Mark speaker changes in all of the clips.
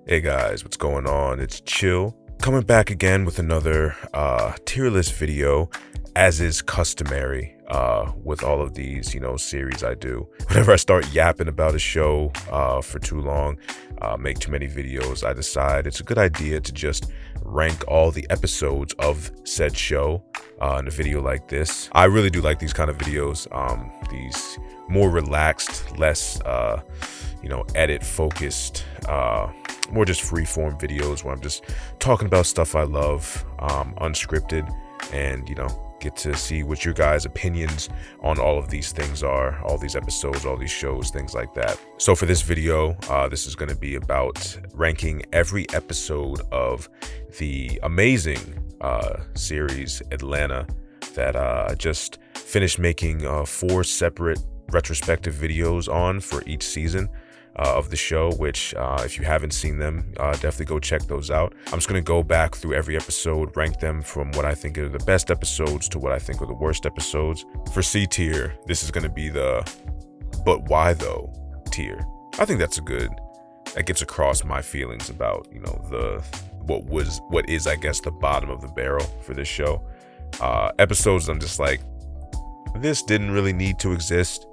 Speaker 1: Hey guys, what's going on? It's Chill, coming back again with another tier list video, as is customary with all of these, series I do. Whenever I start yapping about a show for too long, make too many videos, I decide it's a good idea to just rank all the episodes of said show in a video like this. I really do like these kind of videos, these more relaxed, less edit focused, more just free-form videos where I'm just talking about stuff I love, unscripted, and get to see what your guys' opinions on all of these things are, all these episodes, all these shows, things like that. So for this video, this is going to be about ranking every episode of the amazing series Atlanta that I just finished making 4 separate retrospective videos on for each season of the show, which if you haven't seen them, definitely go check those out. I'm just going to go back through every episode, rank them from what I think are the best episodes to what I think are the worst episodes. For C tier, this is going to be the "but why though" tier. I think that gets across my feelings about what is I guess the bottom of the barrel for this show. Episodes I'm just like, this didn't really need to exist.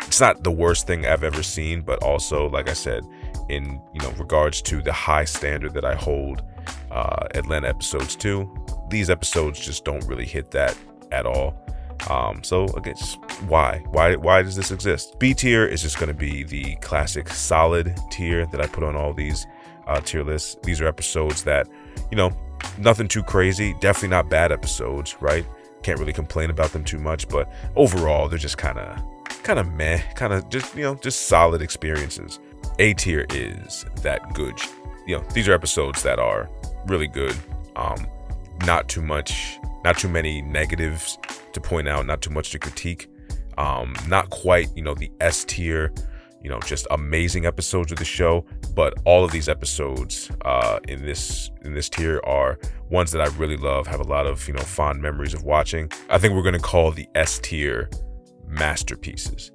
Speaker 1: It's not the worst thing I've ever seen, but also, like I said, in regards to the high standard that I hold Atlanta episodes to, these episodes just don't really hit that at all. So again, just why does this exist? B tier is just going to be the classic solid tier that I put on all these tier lists. These are episodes that nothing too crazy, definitely not bad episodes, right? Can't really complain about them too much, but overall they're just kind of meh, just solid experiences. A tier is that good. These are episodes that are really good. Not too many negatives to point out, not too much to critique. Not quite, the S tier, just amazing episodes of the show, but all of these episodes in this tier are ones that I really love, have a lot of fond memories of watching. I think we're going to call the S tier masterpieces.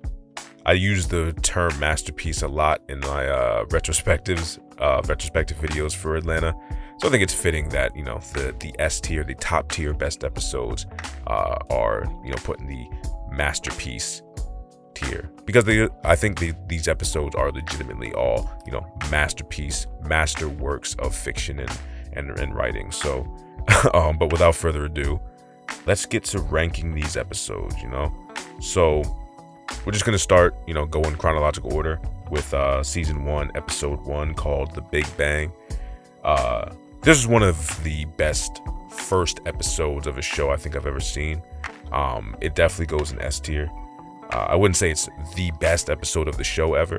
Speaker 1: I use the term masterpiece a lot in my retrospective videos for Atlanta, so I think it's fitting that the S tier, the top tier best episodes are put in the masterpiece tier, because I think these episodes are legitimately all masterworks of fiction and writing. So but without further ado, let's get to ranking these episodes. So we're just gonna start go in chronological order with season 1, episode 1, called The Big Bang. This is one of the best first episodes of a show I think I've ever seen. It definitely goes in S tier. I wouldn't say it's the best episode of the show ever,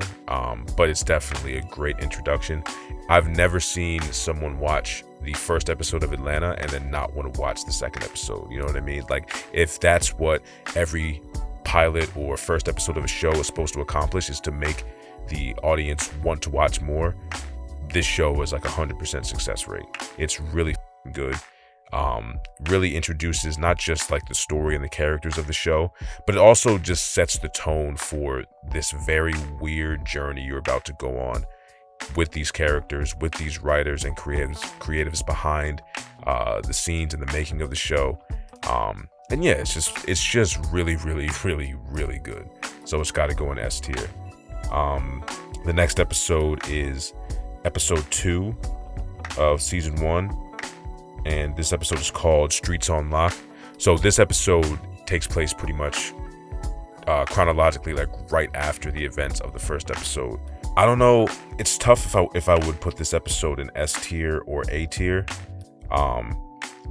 Speaker 1: but it's definitely a great introduction. I've never seen someone watch the first episode of Atlanta and then not want to watch the second episode. You know what I mean? Like, if that's what every pilot or first episode of a show is supposed to accomplish, is to make the audience want to watch more, this show is like 100% success rate. It's really good. Really introduces not just like the story and the characters of the show, but it also just sets the tone for this very weird journey you're about to go on with these characters, with these writers and creatives behind the scenes and the making of the show. And yeah, it's just really good. So it's got to go in S tier. The next episode is episode 2 of season 1, and this episode is called Streets on Lock. So this episode takes place pretty much chronologically, like right after the events of the first episode. I don't know, it's tough if I would put this episode in S tier or A tier.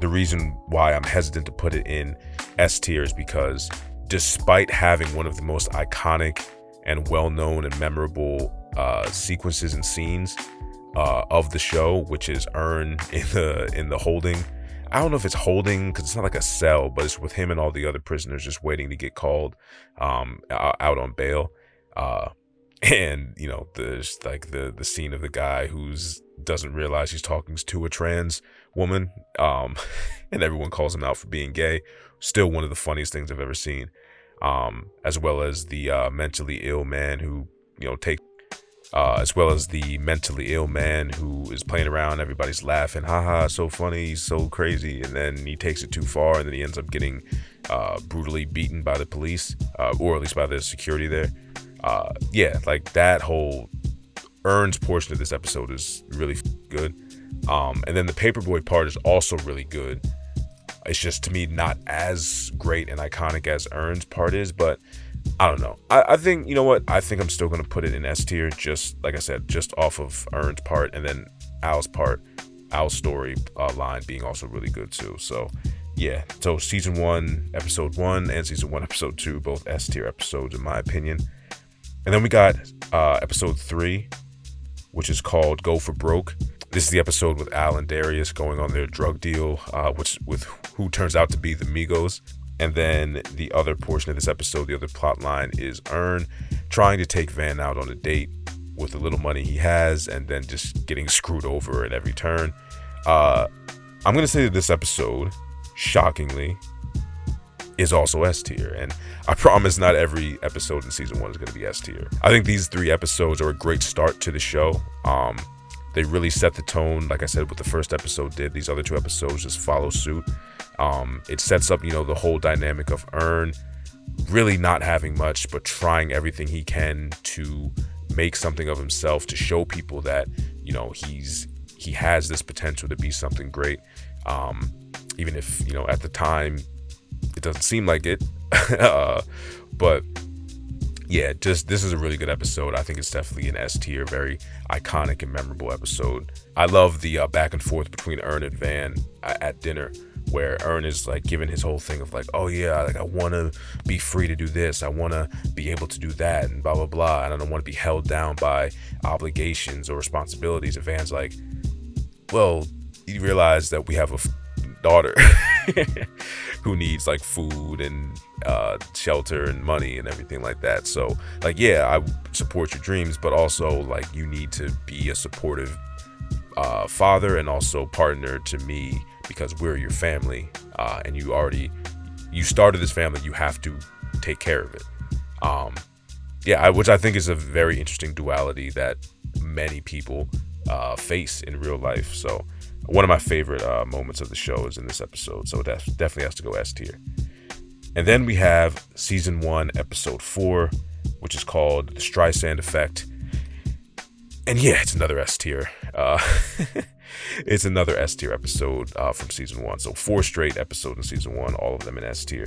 Speaker 1: The reason why I'm hesitant to put it in S tier is because despite having one of the most iconic and well-known and memorable sequences and scenes of the show, which is Earn in the holding. I don't know if it's holding because it's not like a cell, but it's with him and all the other prisoners just waiting to get called out on bail. And there's like the scene of the guy who's doesn't realize he's talking to a trans woman, and everyone calls him out for being gay. Still one of the funniest things I've ever seen. As well as the mentally ill man who as well as the mentally ill man who is playing around. Everybody's laughing, haha, so funny, he's so crazy, and then he takes it too far, and then he ends up getting brutally beaten by the police, or at least by the security there. Yeah, like that whole Earn's portion of this episode is really good. And then the paperboy part is also really good. It's just, to me, not as great and iconic as Earn's part is, but I don't know. I think, you know what? I think I'm still going to put it in S tier, just like I said, just off of Earn's part, and then Al's story line being also really good too. So yeah, so season 1, episode 1, and season 1, episode 2, both S tier episodes in my opinion. And then we got episode 3, which is called Go for Broke. This is the episode with Al and Darius going on their drug deal, with who turns out to be the Migos. And then the other portion of this episode, the other plot line, is Earn trying to take Van out on a date with the little money he has, and then just getting screwed over at every turn. I'm going to say that this episode, shockingly, is also S tier. And I promise not every episode in season 1 is going to be S tier. I think these 3 episodes are a great start to the show. They really set the tone, like I said, what the first episode did. These other 2 episodes just follow suit. It sets up, the whole dynamic of Earn really not having much, but trying everything he can to make something of himself, to show people that, he has this potential to be something great. Even if, at the time it doesn't seem like it. But yeah, this is a really good episode. I think it's definitely an S tier, very iconic and memorable episode. I love the back and forth between Earn and Van at dinner, where Earn is like giving his whole thing of like, oh yeah, like I want to be free to do this, I want to be able to do that, and blah blah blah, and I don't want to be held down by obligations or responsibilities. And Van's like, well, you realize that we have a daughter who needs like food and shelter and money and everything like that. So like, yeah, I support your dreams, but also like you need to be a supportive father and also partner to me, because we're your family, and you started this family, you have to take care of it. Which I think is a very interesting duality that many people face in real life. So one of my favorite moments of the show is in this episode, so that definitely has to go S tier. And then we have season 1, episode 4, which is called The Streisand Effect. And yeah, it's another S tier. It's another S tier episode from season 1. So 4 straight episodes in season 1, all of them in S tier.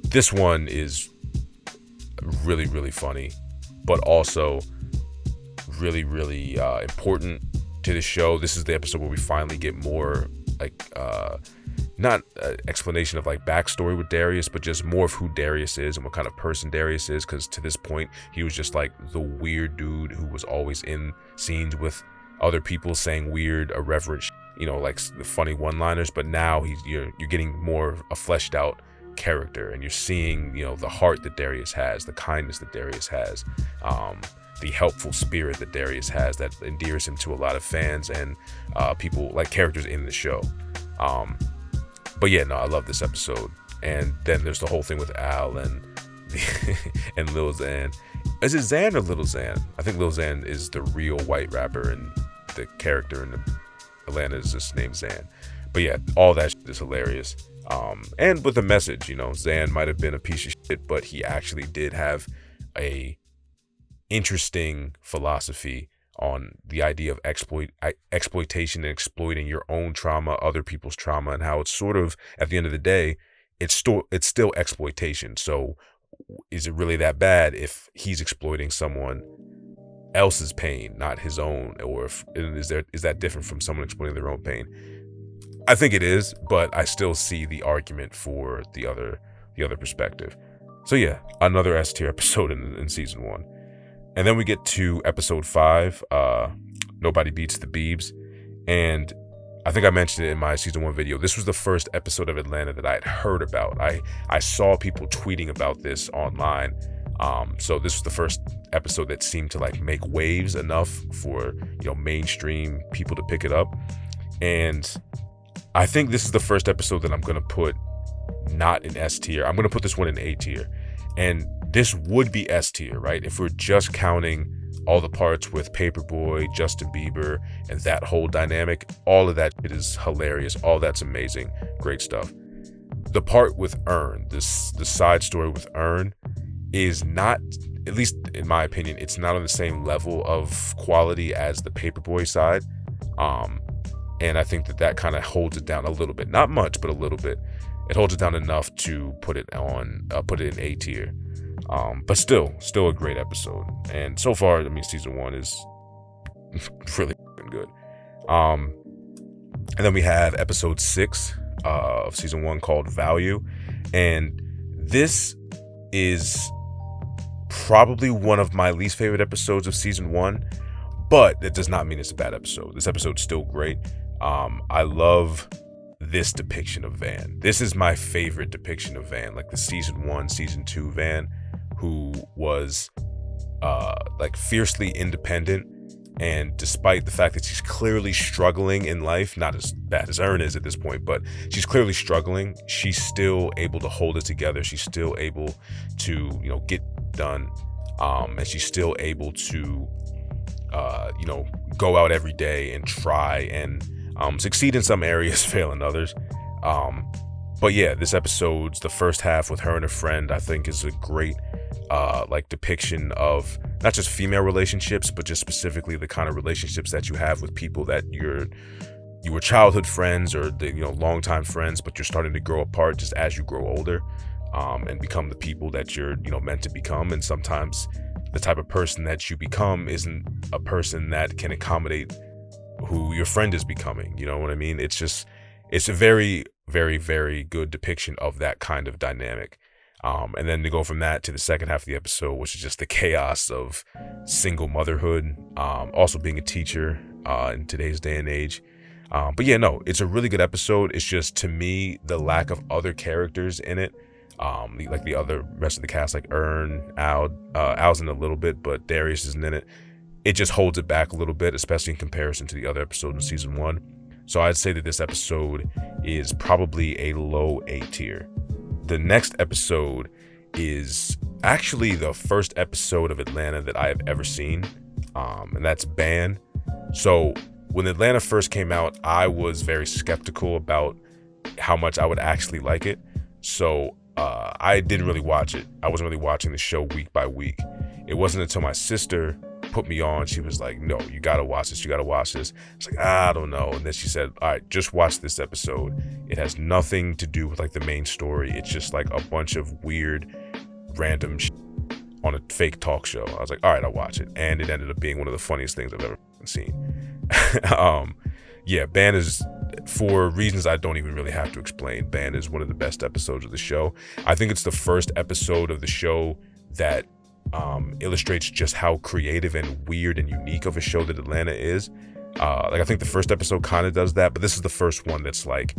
Speaker 1: This one is really, really funny, but also really, really important to the show. This is the episode where we finally get more like not explanation of like backstory with Darius, but just more of who Darius is and what kind of person Darius is, because to this point he was just like the weird dude who was always in scenes with other people saying weird, irreverent, like the funny one-liners. But now you're getting more a fleshed out character, and you're seeing the heart that Darius has, the kindness that Darius has, the helpful spirit that Darius has that endears him to a lot of fans and people, like characters in the show. But yeah, no, I love this episode. And then there's the whole thing with Al and and Lil Xan. Is it Xan or Little Xan? I think Lil Xan is the real white rapper, and the character in Atlanta is just named Xan. But yeah, all that shit is hilarious. And with a message, Xan might have been a piece of shit, but he actually did have a interesting philosophy on the idea of exploitation and exploiting your own trauma, other people's trauma, and how it's sort of, at the end of the day, it's still exploitation. So is it really that bad if he's exploiting someone else's pain, not his own? Or is that different from someone exploiting their own pain? I think it is, but I still see the argument for the other perspective. So yeah, another S tier episode in season 1. And then we get to episode 5, Nobody Beats the Biebs. And I think I mentioned it in my season 1 video. This was the first episode of Atlanta that I had heard about. I saw people tweeting about this online. So this was the first episode that seemed to like make waves enough for, mainstream people to pick it up. And I think this is the first episode that I'm going to put not in S tier. I'm going to put this one in A tier. And this would be S tier, right? If we're just counting all the parts with Paperboy, Justin Bieber, and that whole dynamic, all of that is hilarious. All that's amazing. Great stuff. The part with Earn, the side story with Earn, is not, at least in my opinion, it's not on the same level of quality as the Paperboy side. And I think that kind of holds it down a little bit. Not much, but a little bit. It holds it down enough to put it in A tier. But still a great episode. And so far, I mean, season 1 is really good. And then we have episode 6 of season 1 called Value. And this is probably one of my least favorite episodes of season 1, but that does not mean it's a bad episode. This episode's still great. I love this depiction of Van. This is my favorite depiction of Van, like the season 1, season 2 Van, who was like fiercely independent, and despite the fact that she's clearly struggling in life, not as bad as Earn is at this point, but she's clearly struggling, she's still able to hold it together. She's still able to, get done, and she's still able to go out every day and try and succeed in some areas, fail in others. But yeah, this episode's the first half with her and a friend, I think, is a great depiction of not just female relationships, but just specifically the kind of relationships that you have with people that you were childhood friends or longtime friends, but you're starting to grow apart just as you grow older, and become the people that you're meant to become. And sometimes the type of person that you become isn't a person that can accommodate who your friend is becoming. You know what I mean? It's a very, very, very good depiction of that kind of dynamic. And then to go from that to the second half of the episode, which is just the chaos of single motherhood, also being a teacher in today's day and age. But yeah, no, it's a really good episode. It's just, to me, the lack of other characters in it, like the other rest of the cast, like Earn, Al's in a little bit, but Darius isn't in it. It just holds it back a little bit, especially in comparison to the other episodes in season 1. So I'd say that this episode is probably a low A tier. The next episode is actually the first episode of Atlanta that I have ever seen, and that's Ban. So when Atlanta first came out, I was very skeptical about how much I would actually like it. So I didn't really watch it. I wasn't really watching the show week by week. It wasn't until my sister put me on, she was like, no, you gotta watch this, It's like, I don't know. And then she said, all right, just watch this episode. It has nothing to do with like the main story. It's just like a bunch of weird random on a fake talk show. I was like, all right, I'll watch it. And it ended up being one of the funniest things I've ever seen. Yeah, Ban is, for reasons I don't even really have to explain, Ban is one of the best episodes of the show. I think it's the first episode of the show that illustrates just how creative and weird and unique of a show that Atlanta is. I think the first episode kind of does that, but this is the first one that's like,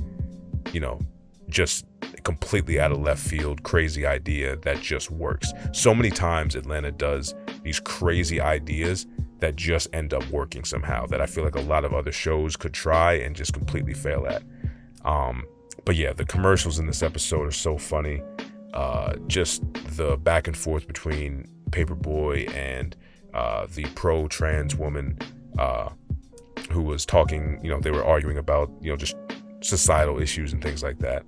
Speaker 1: just completely out of left field, crazy idea that just works. So many times Atlanta does these crazy ideas that just end up working somehow, that I feel like a lot of other shows could try and just completely fail at. But yeah, the commercials in this episode are so funny. Just the back and forth between Paperboy and the pro-trans woman who was talking, they were arguing about, just societal issues and things like that.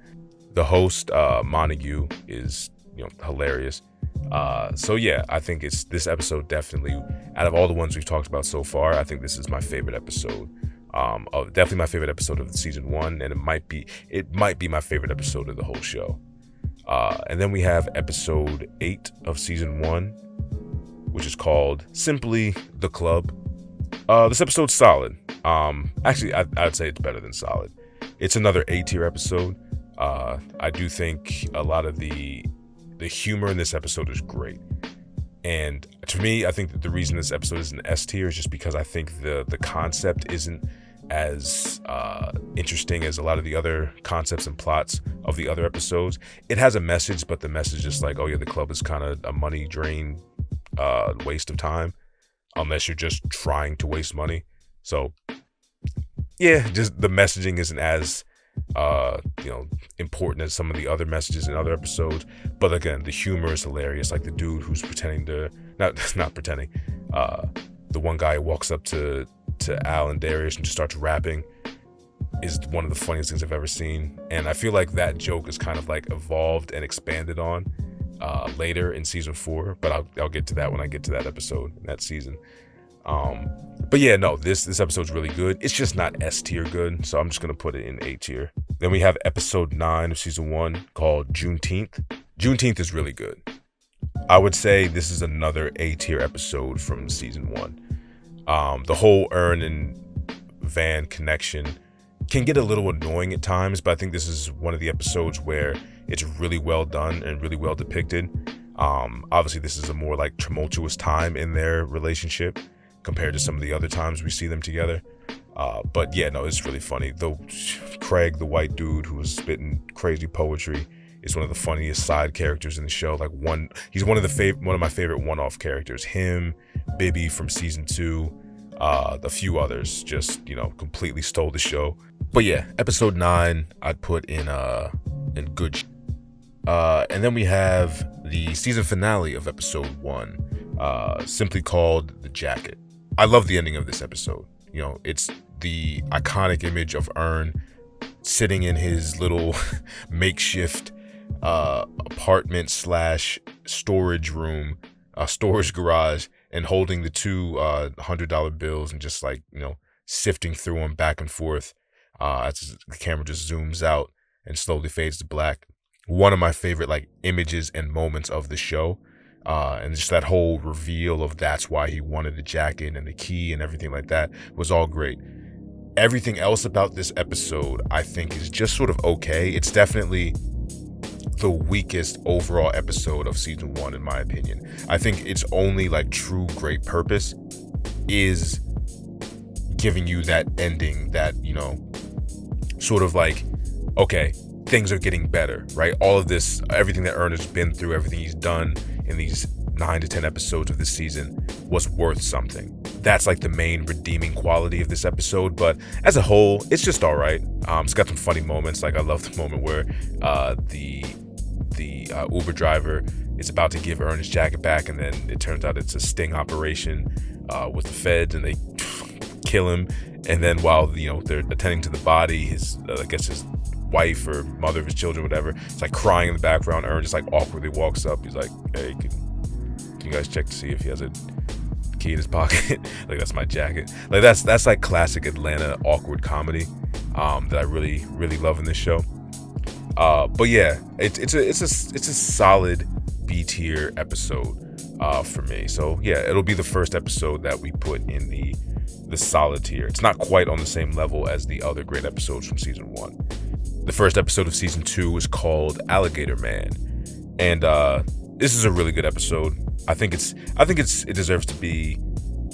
Speaker 1: The host, Montague, is, hilarious. So yeah, I think this episode definitely, out of all the ones we've talked about so far, I think this is my favorite episode. Definitely my favorite episode of season 1, and it might be my favorite episode of the whole show. And then we have episode 8 of season 1, which is called simply The Club. This episode's solid. Actually, I'd say it's better than solid. It's another A tier episode. I do think a lot of the humor in this episode is great. And to me, I think that the reason this episode is an S tier is just because I think the concept isn't as interesting as a lot of the other concepts and plots of the other episodes. It has a message, but the message is like, oh yeah, the club is kind of a money drain, waste of time, unless you're just trying to waste money. So yeah, just the messaging isn't as you know, important as some of the other messages in other episodes. But again, the humor is hilarious. Like the dude who's pretending to not pretending. The one guy who walks up to Al and Darius and just starts rapping is one of the funniest things I've ever seen. And I feel like that joke is kind of like evolved and expanded on later in season 4, but I'll get to that when I get to that episode in that season. But yeah, no, this episode's really good. It's just not S tier good, so I'm just gonna put it in A tier. Then we have episode 9 of season 1 called Juneteenth. Juneteenth is really good. I would say this is another A tier episode from season 1. The whole Ern and Van connection can get a little annoying at times, but I think this is one of the episodes where it's really well done and really well depicted. Obviously this is a more like tumultuous time in their relationship compared to some of the other times we see them together. But yeah, no, it's really funny. Though Craig, the white dude who was spitting crazy poetry, is one of the funniest side characters in the show. Like he's one of my favorite one-off characters. Him, Bibby from season 2, a few others just, you know, completely stole the show. But yeah, episode 9 I'd put in good. And then we have the season finale of episode 1, simply called The Jacket. I love the ending of this episode. You know, it's the iconic image of Ern sitting in his little makeshift apartment / storage room, storage garage, and holding the two $100 bills and just like, you know, sifting through them back and forth as the camera just zooms out and slowly fades to black. One of my favorite like images and moments of the show. And just that whole reveal of that's why he wanted the jacket and the key and everything like that was all great. Everything else about this episode, I think, is just sort of okay. It's definitely the weakest overall episode of season 1, in my opinion. I think its only like true great purpose is giving you that ending that, you know, sort of like, okay, things are getting better, right? All of this, everything that Ern has been through, everything he's done in these 9 to 10 episodes of this season was worth something. That's like the main redeeming quality of this episode. But as a whole, it's just all right. It's got some funny moments. Like I love the moment where the Uber driver is about to give Ern his jacket back, and then it turns out it's a sting operation with the feds, and they kill him. And then while, you know, they're attending to the body, his I guess his wife or mother of his children, whatever, it's like crying in the background. Ern just like awkwardly walks up. He's like, hey, can you guys check to see if he has a key in his pocket? Like, that's my jacket. Like that's like classic Atlanta awkward comedy that I really love in this show. But yeah, it's a solid B tier episode for me. So yeah, it'll be the first episode that we put in the solid tier. It's not quite on the same level as the other great episodes from season 1. The first episode of season 2 is called Alligator Man, and this is a really good episode. I think it deserves to be.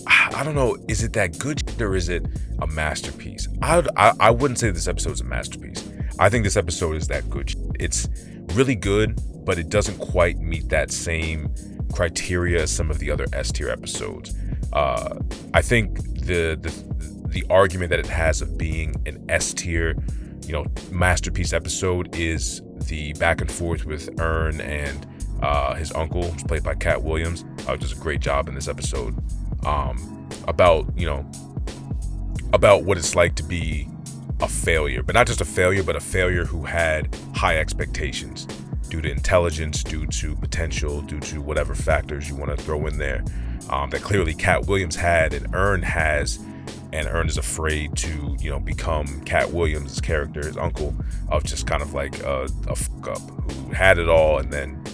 Speaker 1: I don't know. Is it that good or is it a masterpiece? I wouldn't say this episode is a masterpiece. I think this episode is that good. It's really good, but it doesn't quite meet that same criteria as some of the other S tier episodes. I think the argument that it has of being an S tier, you know, masterpiece episode is the back and forth with Ern and his uncle, who's played by Cat Williams, does a great job in this episode. About what it's like to be a failure, but not just a failure, but a failure who had high expectations due to intelligence, due to potential, due to whatever factors you want to throw in there, that clearly Cat Williams had and Ern has. And Ern is afraid to, you know, become Cat Williams' character, his uncle, of just kind of like a fuck up who had it all, and then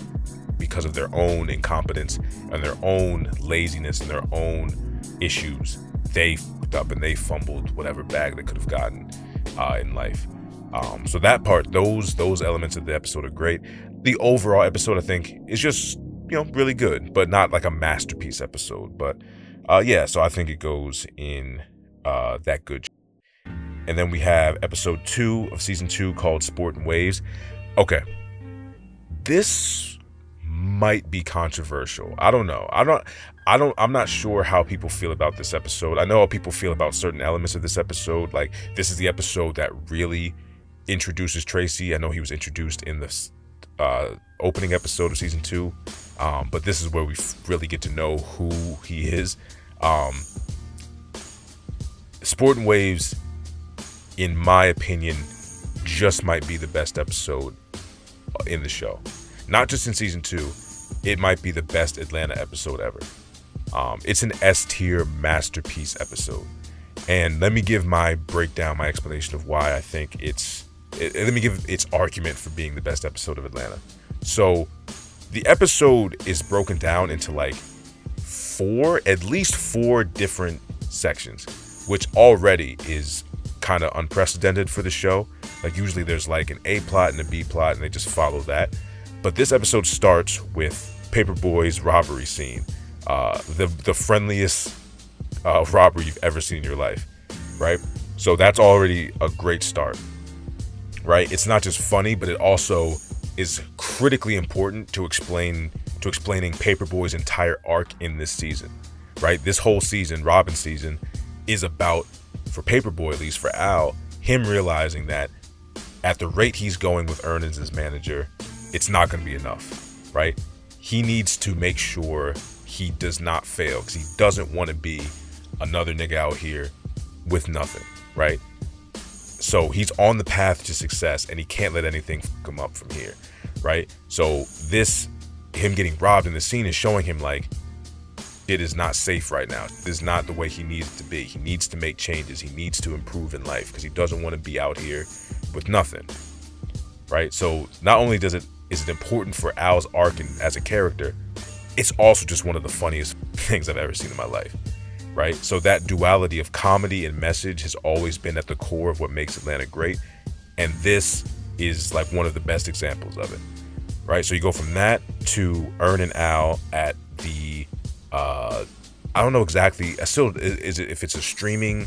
Speaker 1: because of their own incompetence and their own laziness and their own issues, they fucked up and they fumbled whatever bag they could have gotten in life. So that part, those elements of the episode are great. The overall episode, I think, is just, you know, really good, but not like a masterpiece episode. But yeah, so I think it goes in that good. And then we have episode 2 of season 2 called Sport and Waves. Okay, this might be controversial. I don't know. I'm not sure how people feel about this episode. I know how people feel about certain elements of this episode. Like, this is the episode that really introduces Tracy. I know he was introduced in the opening episode of season 2, but this is where we really get to know who he is. Sport and Waves, in my opinion, just might be the best episode in the show. Not just in season 2, it might be the best Atlanta episode ever. It's an S-tier masterpiece episode. And let me give my breakdown, my explanation of why I think let me give its argument for being the best episode of Atlanta. So the episode is broken down into like at least four different sections, which already is kind of unprecedented for the show. Like usually there's like an A plot and a B plot and they just follow that. But this episode starts with Paperboy's robbery scene. The friendliest robbery you've ever seen in your life, right? So that's already a great start, right? It's not just funny, but it also is critically important to explaining Paperboy's entire arc in this season, right? This whole season, Robin season, is about, for Paperboy at least, for Al, him realizing that at the rate he's going with earnings as manager, it's not going to be enough, right? He needs to make sure he does not fail because he doesn't want to be another nigga out here with nothing, right? So he's on the path to success and he can't let anything come up from here, right? So him getting robbed in the scene is showing him like it is not safe right now. This is not the way he needs it to be. He needs to make changes. He needs to improve in life because he doesn't want to be out here with nothing, right? So not only is it important for Al's arc as a character, it's also just one of the funniest things I've ever seen in my life, right? So that duality of comedy and message has always been at the core of what makes Atlanta great, and this is like one of the best examples of it, right? So you go from that to Ern and Al at the I don't know exactly. If it's a streaming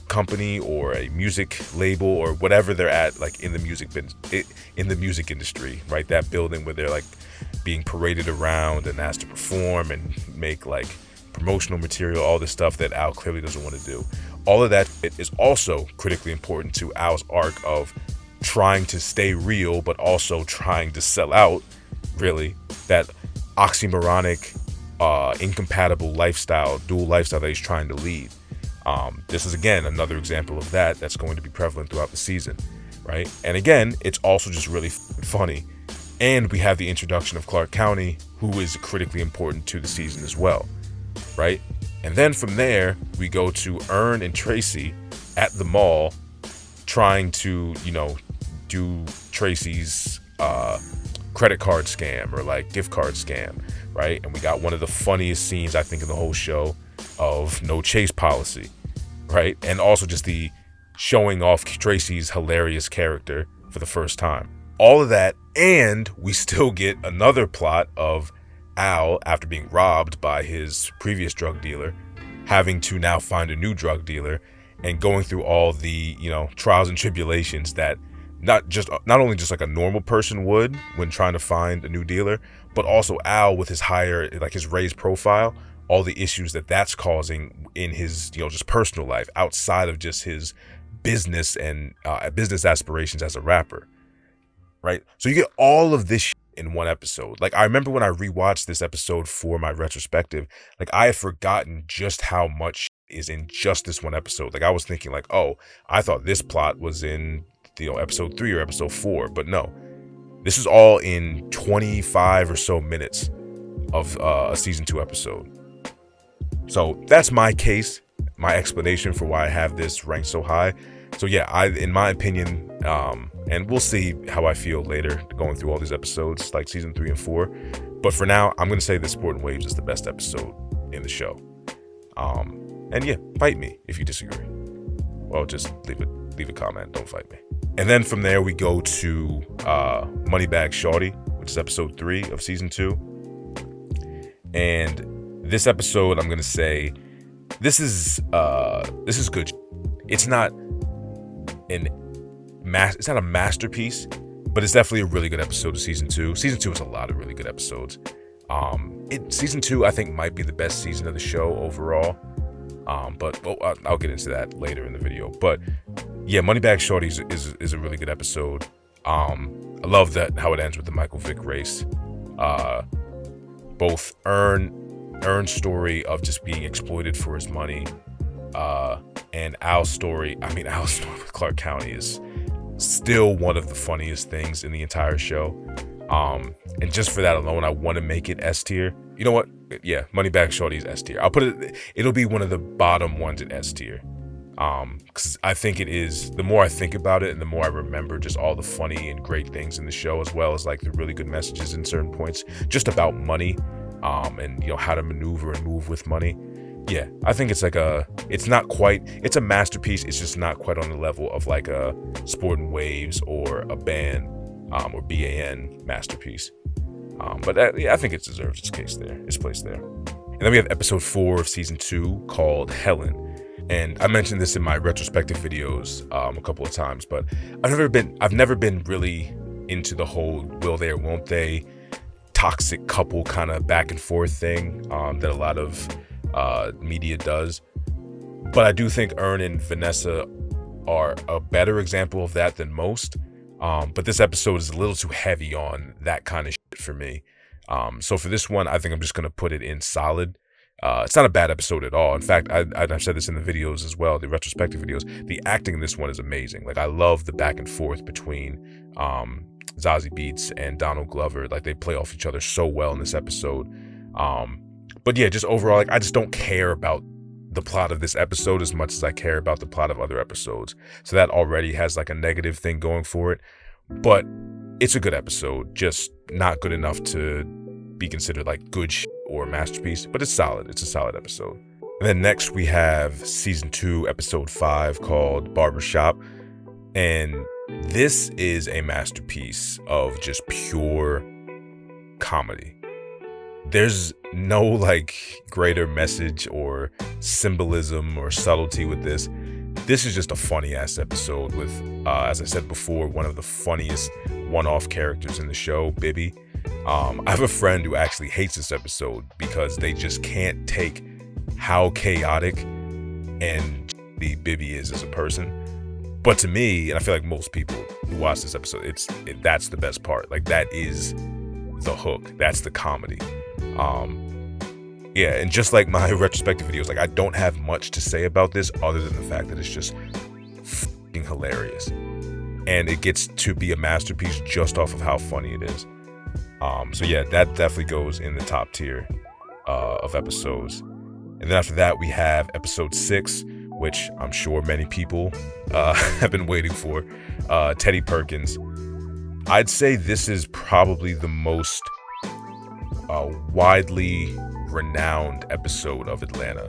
Speaker 1: company or a music label or whatever they're at, like in the music industry, right? That building where they're like being paraded around and asked to perform and make like promotional material, all this stuff that Al clearly doesn't want to do. All of that is also critically important to Al's arc of trying to stay real, but also trying to sell out, really, that oxymoronic, incompatible lifestyle, dual lifestyle that he's trying to lead. This is, again, another example of that's going to be prevalent throughout the season, right? And again, it's also just really funny. And we have the introduction of Clark County, who is critically important to the season as well, right? And then from there, we go to Ern and Tracy at the mall trying to, do Tracy's credit card scam or like gift card scam, right? And we got one of the funniest scenes, I think, in the whole show of no chase policy, right? And also just the showing off Tracy's hilarious character for the first time. All of that, and we still get another plot of Al, after being robbed by his previous drug dealer, having to now find a new drug dealer and going through all the, trials and tribulations that not only just like a normal person would when trying to find a new dealer, but also Al with his his raised profile, all the issues that's causing in his, just personal life outside of just his business and business aspirations as a rapper, right? So you get all of this in one episode. Like, I remember when I rewatched this episode for my retrospective, like I had forgotten just how much is in just this one episode. Like I was thinking like, oh, I thought this plot was in episode 3 or episode 4, but no, this is all in 25 or so minutes of a season 2 episode. So that's my case, my explanation for why I have this ranked so high. So yeah, in my opinion, and we'll see how I feel later going through all these episodes, like season 3 and 4. But for now, I'm going to say that Sport and Waves is the best episode in the show. And yeah, fight me if you disagree. Well, just leave a comment. Don't fight me. And then from there, we go to Moneybag Shorty, which is episode 3 of season 2. And this episode, I'm going to say, this is good. It's not a masterpiece, but it's definitely a really good episode of season 2. Season 2 has a lot of really good episodes. Season 2, I think, might be the best season of the show overall. But I'll get into that later in the video. But yeah, Moneybag Shorties is a really good episode. I love that how it ends with the Michael Vick race. Both Ern's story of just being exploited for his money, and Al's story with Clark County is still one of the funniest things in the entire show. And just for that alone, I want to make it S tier. You know what? Yeah, Moneybag Shorty is S tier. I'll put it'll be one of the bottom ones at S tier. Because I think it is, the more I think about it and the more I remember just all the funny and great things in the show, as well as like the really good messages in certain points just about money, and you know, how to maneuver and move with money. Yeah, I think it's like it's a masterpiece. It's just not quite on the level of like a Sporting Waves or a band, or BAN masterpiece. But yeah, I think it deserves its place there. And then we have episode 4 of season 2 called Helen. And I mentioned this in my retrospective videos a couple of times, but I've never been really into the whole will they or won't they toxic couple kind of back and forth thing that a lot of media does. But I do think Ern and Vanessa are a better example of that than most. But this episode is a little too heavy on that kind of shit for me. So for this one, I think I'm just going to put it in solid. It's not a bad episode at all. In fact, I've said this in the videos as well, the retrospective videos. The acting in this one is amazing. Like, I love the back and forth between Zazie Beetz and Donald Glover. Like, they play off each other so well in this episode. But yeah, just overall, like, I just don't care about the plot of this episode as much as I care about the plot of other episodes. So that already has like a negative thing going for it. But it's a good episode, just not good enough to be considered like good shit or a masterpiece, but it's solid. It's a solid episode. And then next we have season 2, episode 5 called Barbershop. And this is a masterpiece of just pure comedy. There's no like greater message or symbolism or subtlety with this. This is just a funny ass episode with, as I said before, one of the funniest one-off characters in the show, Bibby. I have a friend who actually hates this episode because they just can't take how chaotic and the Bibby is as a person. But to me, and I feel like most people who watch this episode, that's the best part. Like, that is the hook. That's the comedy. Yeah, and just like my retrospective videos, like, I don't have much to say about this other than the fact that it's just fucking hilarious. And it gets to be a masterpiece just off of how funny it is. So yeah, that definitely goes in the top tier of episodes. And then after that, we have episode 6, which I'm sure many people have been waiting for, Teddy Perkins. I'd say this is probably the most widely renowned episode of Atlanta.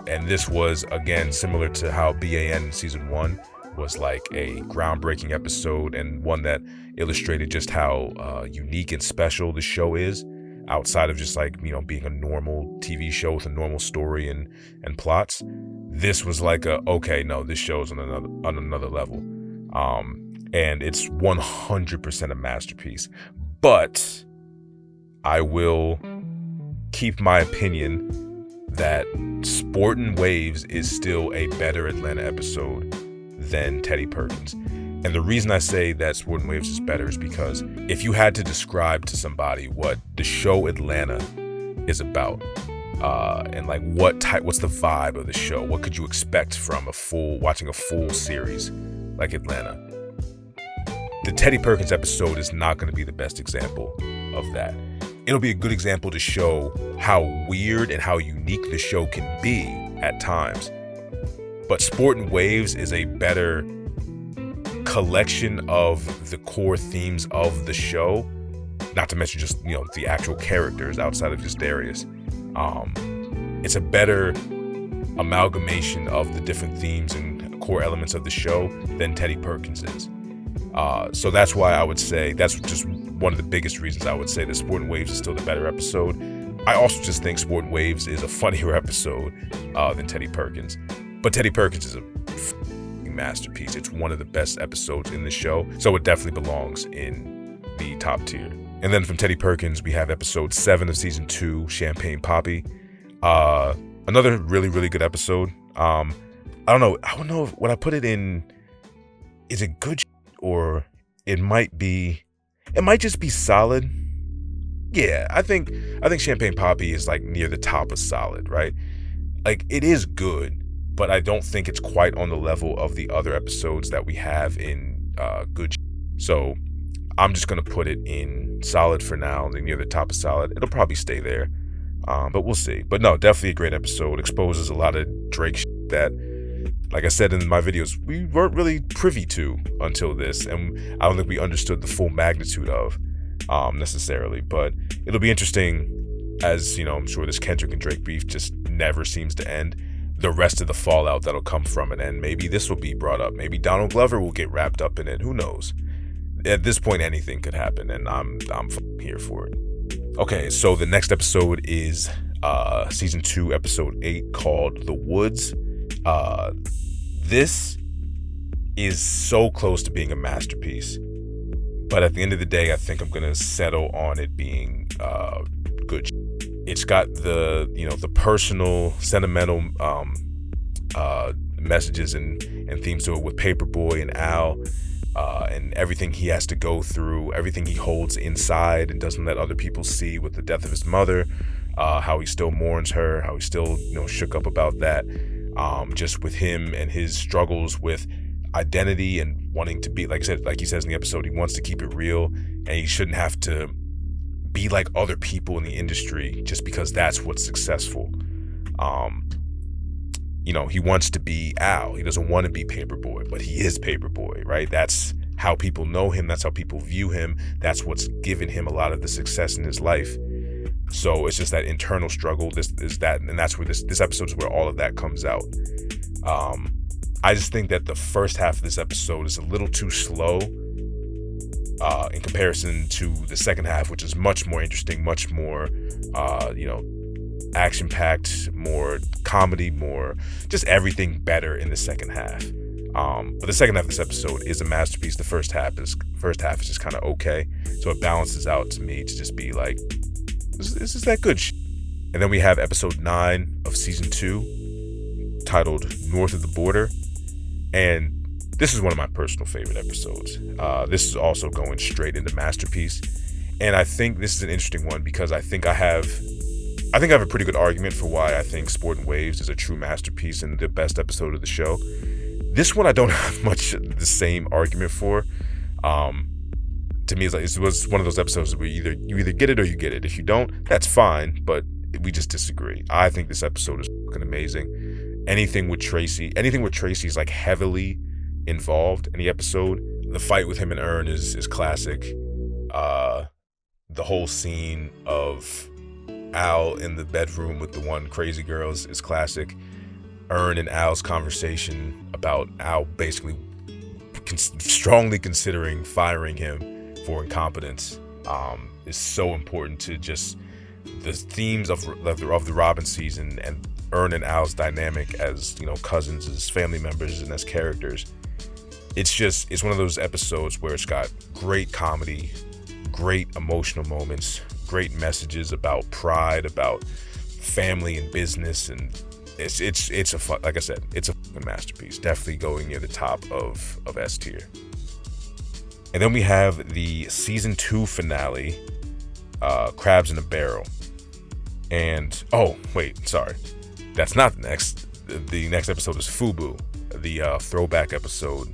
Speaker 1: And this was, again, similar to how BAN season 1 was like a groundbreaking episode, and one that illustrated just how unique and special the show is, outside of just like, you know, being a normal TV show with a normal story and plots. This was like okay, no, this show's on another level. And it's 100% a masterpiece. But I will keep my opinion that Sportin' Waves is still a better Atlanta episode than Teddy Perkins. And the reason I say that Sportin' Waves is better is because if you had to describe to somebody what the show Atlanta is about, and like what's the vibe of the show, what could you expect from watching a full series like Atlanta, the Teddy Perkins episode is not going to be the best example of that. It'll be a good example to show how weird and how unique the show can be at times. But Sportin' Waves is a better collection of the core themes of the show, not to mention just, you know, the actual characters outside of just Darius. It's a better amalgamation of the different themes and core elements of the show than Teddy Perkins is. So that's why I would say, that's just one of the biggest reasons I would say that Sportin' Waves is still the better episode. I also just think Sportin' Waves is a funnier episode than Teddy Perkins. But Teddy Perkins is a masterpiece. It's one of the best episodes in the show, so it definitely belongs in the top tier. And then from Teddy Perkins, we have episode 7 of season 2, Champagne Poppy. Another really, really good episode. I don't know. I don't know when I put it in, is it good or it might just be solid. Yeah, I think Champagne Poppy is like near the top of solid, right? Like it is good, but I don't think it's quite on the level of the other episodes that we have in good. So I'm just gonna put it in solid for now, near the top of solid. It'll probably stay there, but we'll see. But no, definitely a great episode. Exposes a lot of Drake that, like I said in my videos, we weren't really privy to until this, and I don't think we understood the full magnitude of necessarily. But it'll be interesting, as you know, I'm sure this Kendrick and Drake beef just never seems to end. The rest of the fallout that'll come from it, and maybe this will be brought up. Maybe Donald Glover will get wrapped up in it. Who knows? At this point, anything could happen, and I'm here for it. Okay, so the next episode is season 2, episode 8, called "The Woods." This is so close to being a masterpiece, but at the end of the day, I think I'm gonna settle on it being good. It's got the personal, sentimental messages and themes to it with Paperboy and Al, and everything he has to go through, everything he holds inside and doesn't let other people see, with the death of his mother, how he still mourns her, how he's still shook up about that, just with him and his struggles with identity and wanting to be, like he says in the episode, he wants to keep it real, and he shouldn't have to be like other people in the industry just because that's what's successful. He wants to be Al. He doesn't want to be Paperboy, but he is Paperboy, right? That's how people know him. That's how people view him. That's what's given him a lot of the success in his life. So it's just that internal struggle. And that's where this episode is where all of that comes out. I just think that the first half of this episode is a little too slow in comparison to the second half, which is much more interesting, much more, action-packed, more comedy, more just everything better in the second half. But the second half of this episode is a masterpiece. The first half is just kind of okay, so it balances out to me to just be like, this is that good shit. And then we have episode 9 of season 2, titled "North of the Border," and this is one of my personal favorite episodes. This is also going straight into masterpiece, and I think this is an interesting one because I think I have a pretty good argument for why I think Sport and Waves is a true masterpiece and the best episode of the show. This one I don't have much the same argument for. To me, it was one of those episodes where you either get it or you get it. If you don't, that's fine, but we just disagree. I think this episode is fucking amazing. Anything with Tracy is like heavily involved in the episode. The fight with him and Ern is classic. The whole scene of Al in the bedroom with the one crazy girl is classic. Ern and Al's conversation about Al basically strongly considering firing him for incompetence is so important to just the themes of the Robin season, and Ern and Al's dynamic as cousins, as family members, and as characters. It's one of those episodes where it's got great comedy, great emotional moments, great messages about pride, about family and business, and like I said, it's a fucking masterpiece. Definitely going near the top of S tier. And then we have the season 2 finale, Crabs in a Barrel. And that's not the next. The next episode is Fubu, the throwback episode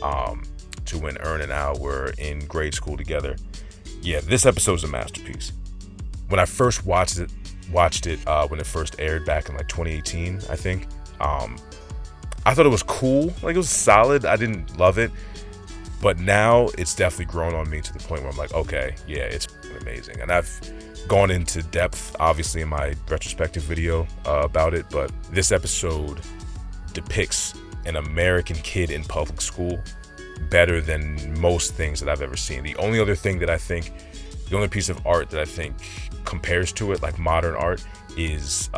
Speaker 1: to when Ern and Al were in grade school together. Yeah, this episode is a masterpiece. When I first watched it when it first aired back in like 2018, I think. I thought it was cool. Like, it was solid. I didn't love it. But now it's definitely grown on me to the point where I'm like, okay, yeah, it's amazing. And I've gone into depth, obviously, in my retrospective video about it. But this episode depicts an American kid in public school better than most things that I've ever seen. The only piece of art that I think compares to it, like modern art, is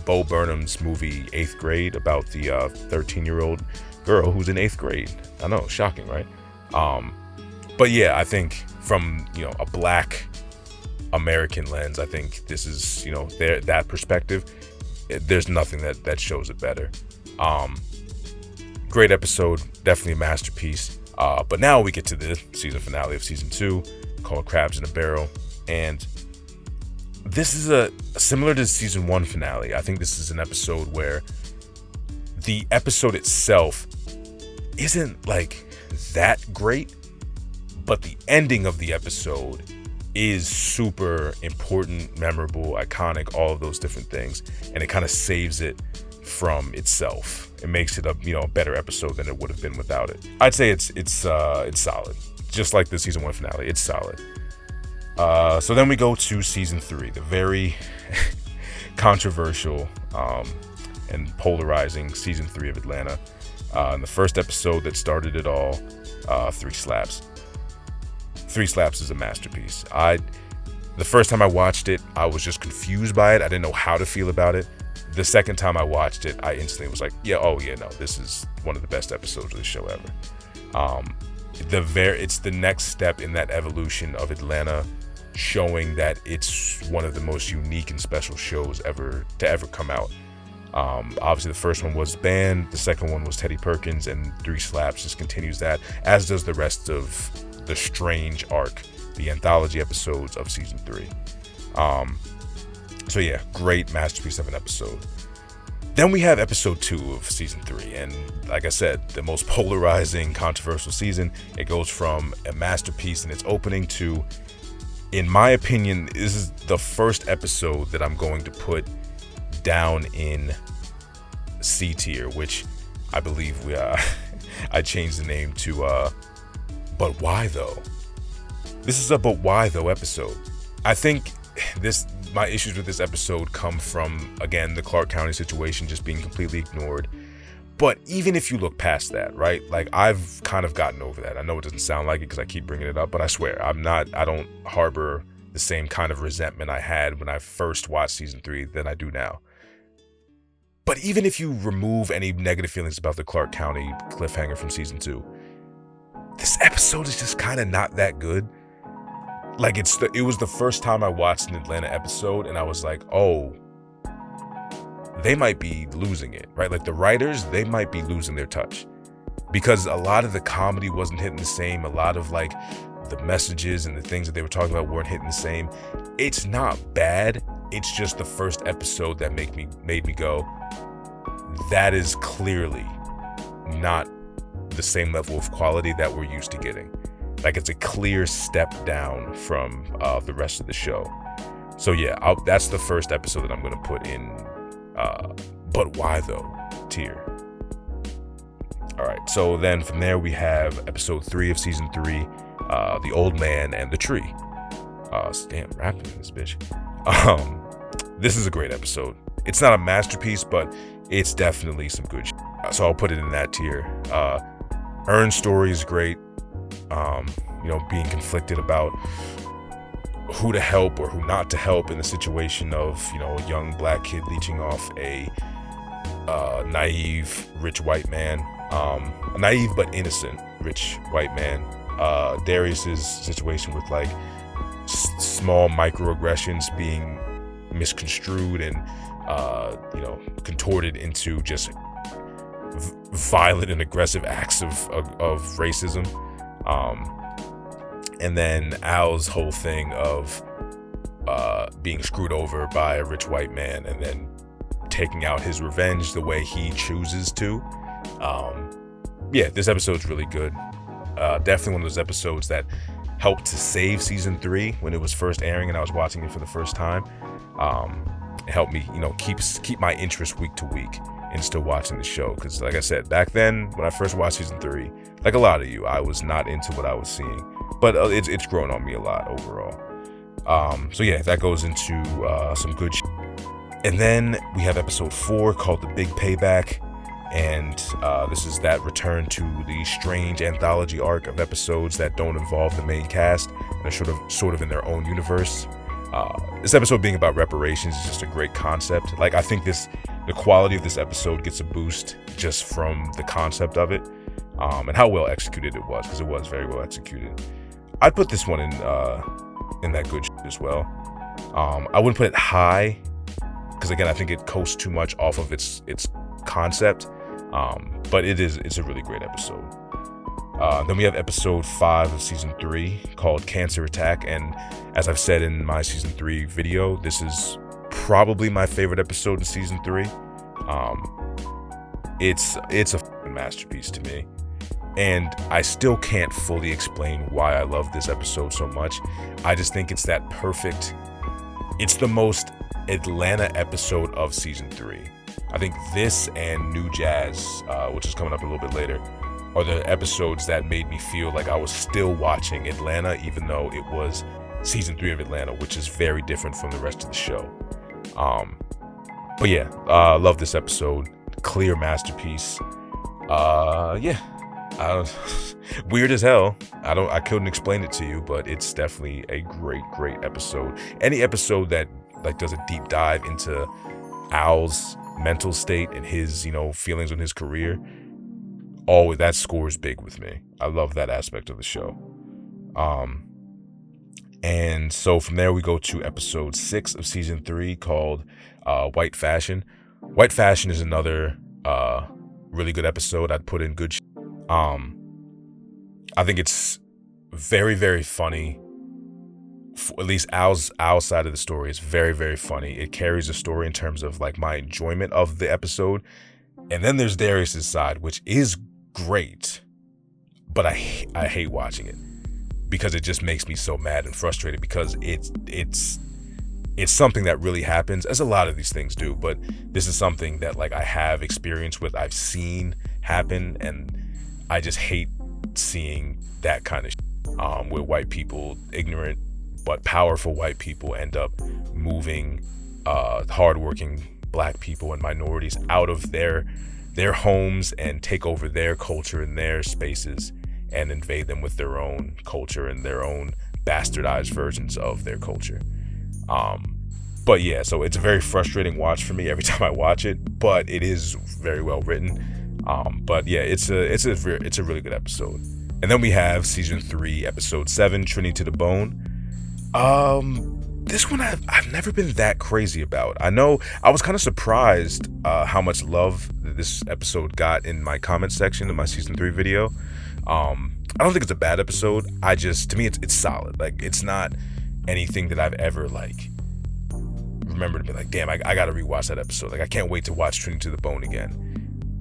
Speaker 1: Bo Burnham's movie 8th Grade, about the 13-year-old girl who's in 8th grade. I know, shocking, right? But yeah, I think from a black American lens, I think this is that perspective. There's nothing that shows it better. great episode, definitely a masterpiece. But now we get to the season finale of season 2, called Crabs in a Barrel. And this is similar to season 1 finale. I think this is an episode where the episode itself isn't like that great, but the ending of the episode is super important, memorable, iconic, all of those different things, and it kind of saves it from itself. It makes it a better episode than it would have been without it. I'd say it's solid, just like the season 1 finale. It's solid. So then we go to season 3, the very controversial and polarizing season 3 of Atlanta. And the first episode that started it all, 3 Slaps. 3 Slaps is a masterpiece. The first time I watched it, I was just confused by it. I didn't know how to feel about it. The second time I watched it, I instantly was like, this is one of the best episodes of the show ever. It's the next step in that evolution of Atlanta, showing that it's one of the most unique and special shows ever come out. Obviously the first one was Band, the second one was Teddy Perkins, and 3 Slaps just continues that, as does the rest of the Strange arc, the anthology episodes of season 3. So yeah, great masterpiece of an episode. Then we have episode 2 of season 3, and like I said, the most polarizing, controversial season. It goes from a masterpiece in its opening to, in my opinion, this is the first episode that I'm going to put down in C tier, which I believe I changed the name to But Why Though? This is a But Why Though episode. I think my issues with this episode come from, again, the Clark County situation just being completely ignored. But even if you look past that, right? Like, I've kind of gotten over that. I know it doesn't sound like it because I keep bringing it up, but I swear I don't harbor the same kind of resentment I had when I first watched season 3 than I do now. But even if you remove any negative feelings about the Clark County cliffhanger from season 2, this episode is just kind of not that good. Like, it was the first time I watched an Atlanta episode, and I was like, oh, they might be losing it, right? Like, the writers, they might be losing their touch, because a lot of the comedy wasn't hitting the same. A lot of like the messages and the things that they were talking about weren't hitting the same. It's not bad. It's just the first episode that made me go, that is clearly not the same level of quality that we're used to getting. Like, it's a clear step down from the rest of the show. So yeah, that's the first episode that I'm going to put in But Why Though tier. All right, so then from there we have episode 3 of season 3, The Old Man and the Tree. Damn, rapping in this bitch. This is a great episode. It's not a masterpiece, but it's definitely some good shit. So I'll put it in that tier. Earn's story is great. Being conflicted about who to help or who not to help in the situation of, a young black kid leeching off a naive rich white man, a naive but innocent rich white man. Darius's situation with like small microaggressions being misconstrued and contorted into just violent and aggressive acts of racism. And then Al's whole thing of being screwed over by a rich white man and then taking out his revenge the way he chooses to. This episode's really good. Definitely one of those episodes that helped to save season 3 when it was first airing and I was watching it for the first time. It helped me, keep my interest week to week in still watching the show. Because like I said, back then when I first watched season 3, like a lot of you, I was not into what I was seeing. But it's grown on me a lot overall. That goes into some good shit. And then we have episode 4 called The Big Payback. And this is that return to the strange anthology arc of episodes that don't involve the main cast and are sort of in their own universe. This episode being about reparations is just a great concept. Like, I think the quality of this episode gets a boost just from the concept of it, and how well executed it was, because it was very well executed. I'd put this one in that good shit as well. I wouldn't put it high, because again, I think it coasts too much off of its concept. But it's a really great episode. Then we have episode 5 of season 3 called Cancer Attack, and as I've said in my season 3 video, this is probably my favorite episode in season 3. It's a masterpiece to me, and I still can't fully explain why I love this episode so much. I just think it's that perfect, it's the most Atlanta episode of season 3. I think this and Nujabes, which is coming up a little bit later, are the episodes that made me feel like I was still watching Atlanta, even though it was season 3 of Atlanta, which is very different from the rest of the show. But yeah, love this episode. Clear masterpiece. Weird as hell. I couldn't explain it to you, but it's definitely a great episode. Any episode that like does a deep dive into Al's mental state and his, feelings on his career, always that scores big with me. I love that aspect of the show. And so from there we go to episode 6 of season 3 called White Fashion. White Fashion is another really good episode. I'd put in good I think it's very funny. At least Al's side of the story is very funny. It carries the story in terms of like my enjoyment of the episode. And then there's Darius's side, which is great, but I hate watching it because it just makes me so mad and frustrated, because it's something that really happens, as a lot of these things do, but this is something that like I have experience with, I've seen happen, and I just hate seeing that kind of shit, where white people, ignorant but powerful white people, end up moving hardworking black people and minorities out of their homes and take over their culture and their spaces and invade them with their own culture and their own bastardized versions of their culture. But yeah, so it's a very frustrating watch for me every time I watch it, but it is very well written. But yeah, it's a really good episode. And then we have season 3, episode 7, Trinity to the Bone. This one I've never been that crazy about. I know I was kind of surprised how much love this episode got in my comment section of my season 3 video. I don't think it's a bad episode. To me it's solid. Like, it's not anything that I've ever like remember to be like, damn, I gotta rewatch that episode. Like, I can't wait to watch Trinity to the Bone again.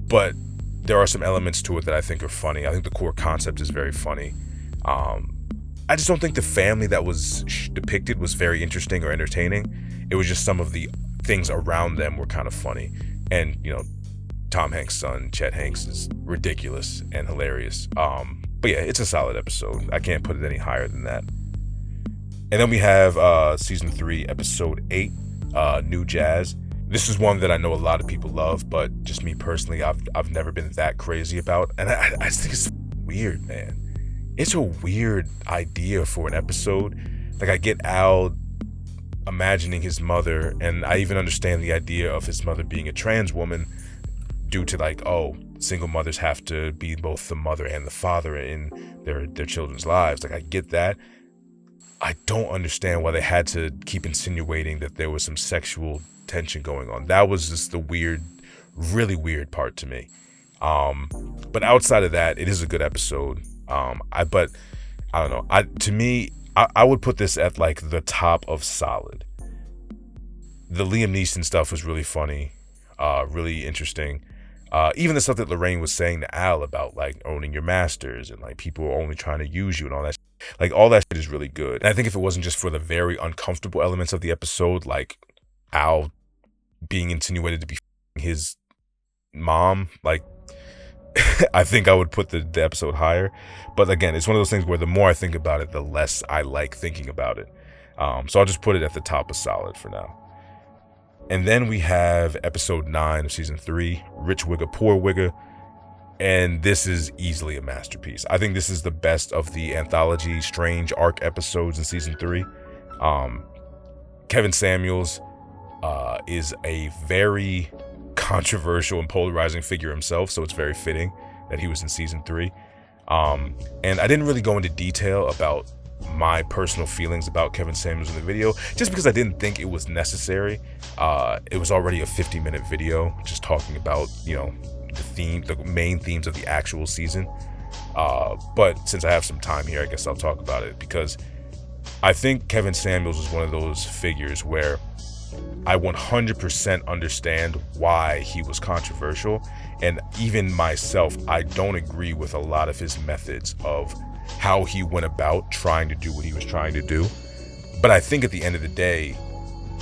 Speaker 1: But there are some elements to it that I think are funny. I think the core concept is very funny. I just don't think the family that was depicted was very interesting or entertaining. It was just some of the things around them were kind of funny. And, Tom Hanks' son, Chet Hanks, is ridiculous and hilarious. But yeah, it's a solid episode. I can't put it any higher than that. And then we have season 3, episode 8, Nujabes. This is one that I know a lot of people love, but just me personally, I've never been that crazy about. And I just think it's weird, man. It's a weird idea for an episode. Like, I get Al imagining his mother, and I even understand the idea of his mother being a trans woman due to like, oh, single mothers have to be both the mother and the father in their children's lives. Like, I get that. I don't understand why they had to keep insinuating that there was some sexual tension going on. That was just the weird, really weird part to me. But outside of that, it is a good episode. But I don't know. To me, I would put this at like the top of solid. The Liam Neeson stuff was really funny, really interesting. Even the stuff that Lorraine was saying to Al about like owning your masters and like people are only trying to use you and all that. Like, all that shit is really good. And I think if it wasn't just for the very uncomfortable elements of the episode, like Al being insinuated to be his mom, like, I think I would put the episode higher. But again, it's one of those things where the more I think about it, the less I like thinking about it. So I'll just put it at the top of solid for now. And then we have episode 9 of season 3, Rich Wigger, Poor Wigger. And this is easily a masterpiece. I think this is the best of the anthology Strange arc episodes in season 3. Kevin Samuels is a very controversial and polarizing figure himself, so it's very fitting that he was in season 3. And I didn't really go into detail about my personal feelings about Kevin Samuels in the video, just because I didn't think it was necessary. It was already a 50-minute video just talking about, the main themes of the actual season. But since I have some time here, I guess I'll talk about it, because I think Kevin Samuels is one of those figures where I 100% understand why he was controversial, and even myself, I don't agree with a lot of his methods of how he went about trying to do what he was trying to do. But I think at the end of the day,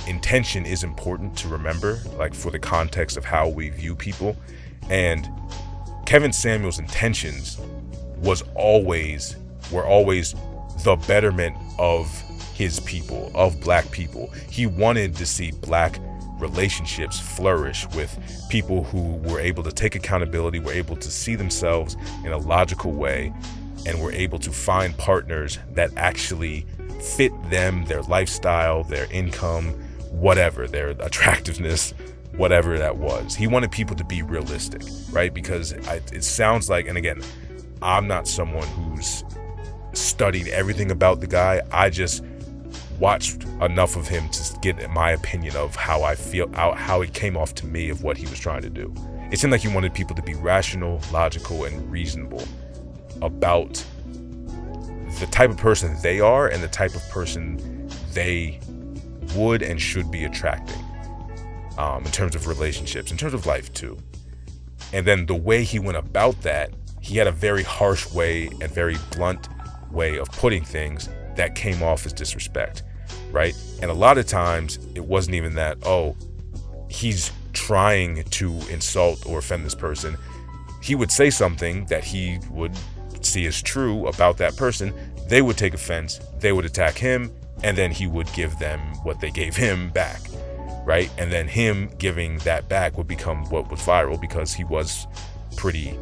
Speaker 1: intention is important to remember, like for the context of how we view people. And Kevin Samuels' intentions were always the betterment of his people, of black people. He wanted to see black relationships flourish with people who were able to take accountability, were able to see themselves in a logical way, and were able to find partners that actually fit them, their lifestyle, their income, whatever, their attractiveness, whatever that was. He wanted people to be realistic, right? Because it sounds like, and again, I'm not someone who's studied everything about the guy. I just watched enough of him to get my opinion of how I feel, how it came off to me of what he was trying to do. It seemed like he wanted people to be rational, logical, and reasonable about the type of person they are and the type of person they would and should be attracting, in terms of relationships, in terms of life too. And then the way he went about that, he had a very harsh way and very blunt way of putting things that came off as disrespect, right? And a lot of times it wasn't even that, oh, he's trying to insult or offend this person. He would say something that he would see as true about that person. They would take offense, they would attack him, and then he would give them what they gave him back, right? And then him giving that back would become what was viral, because he was pretty,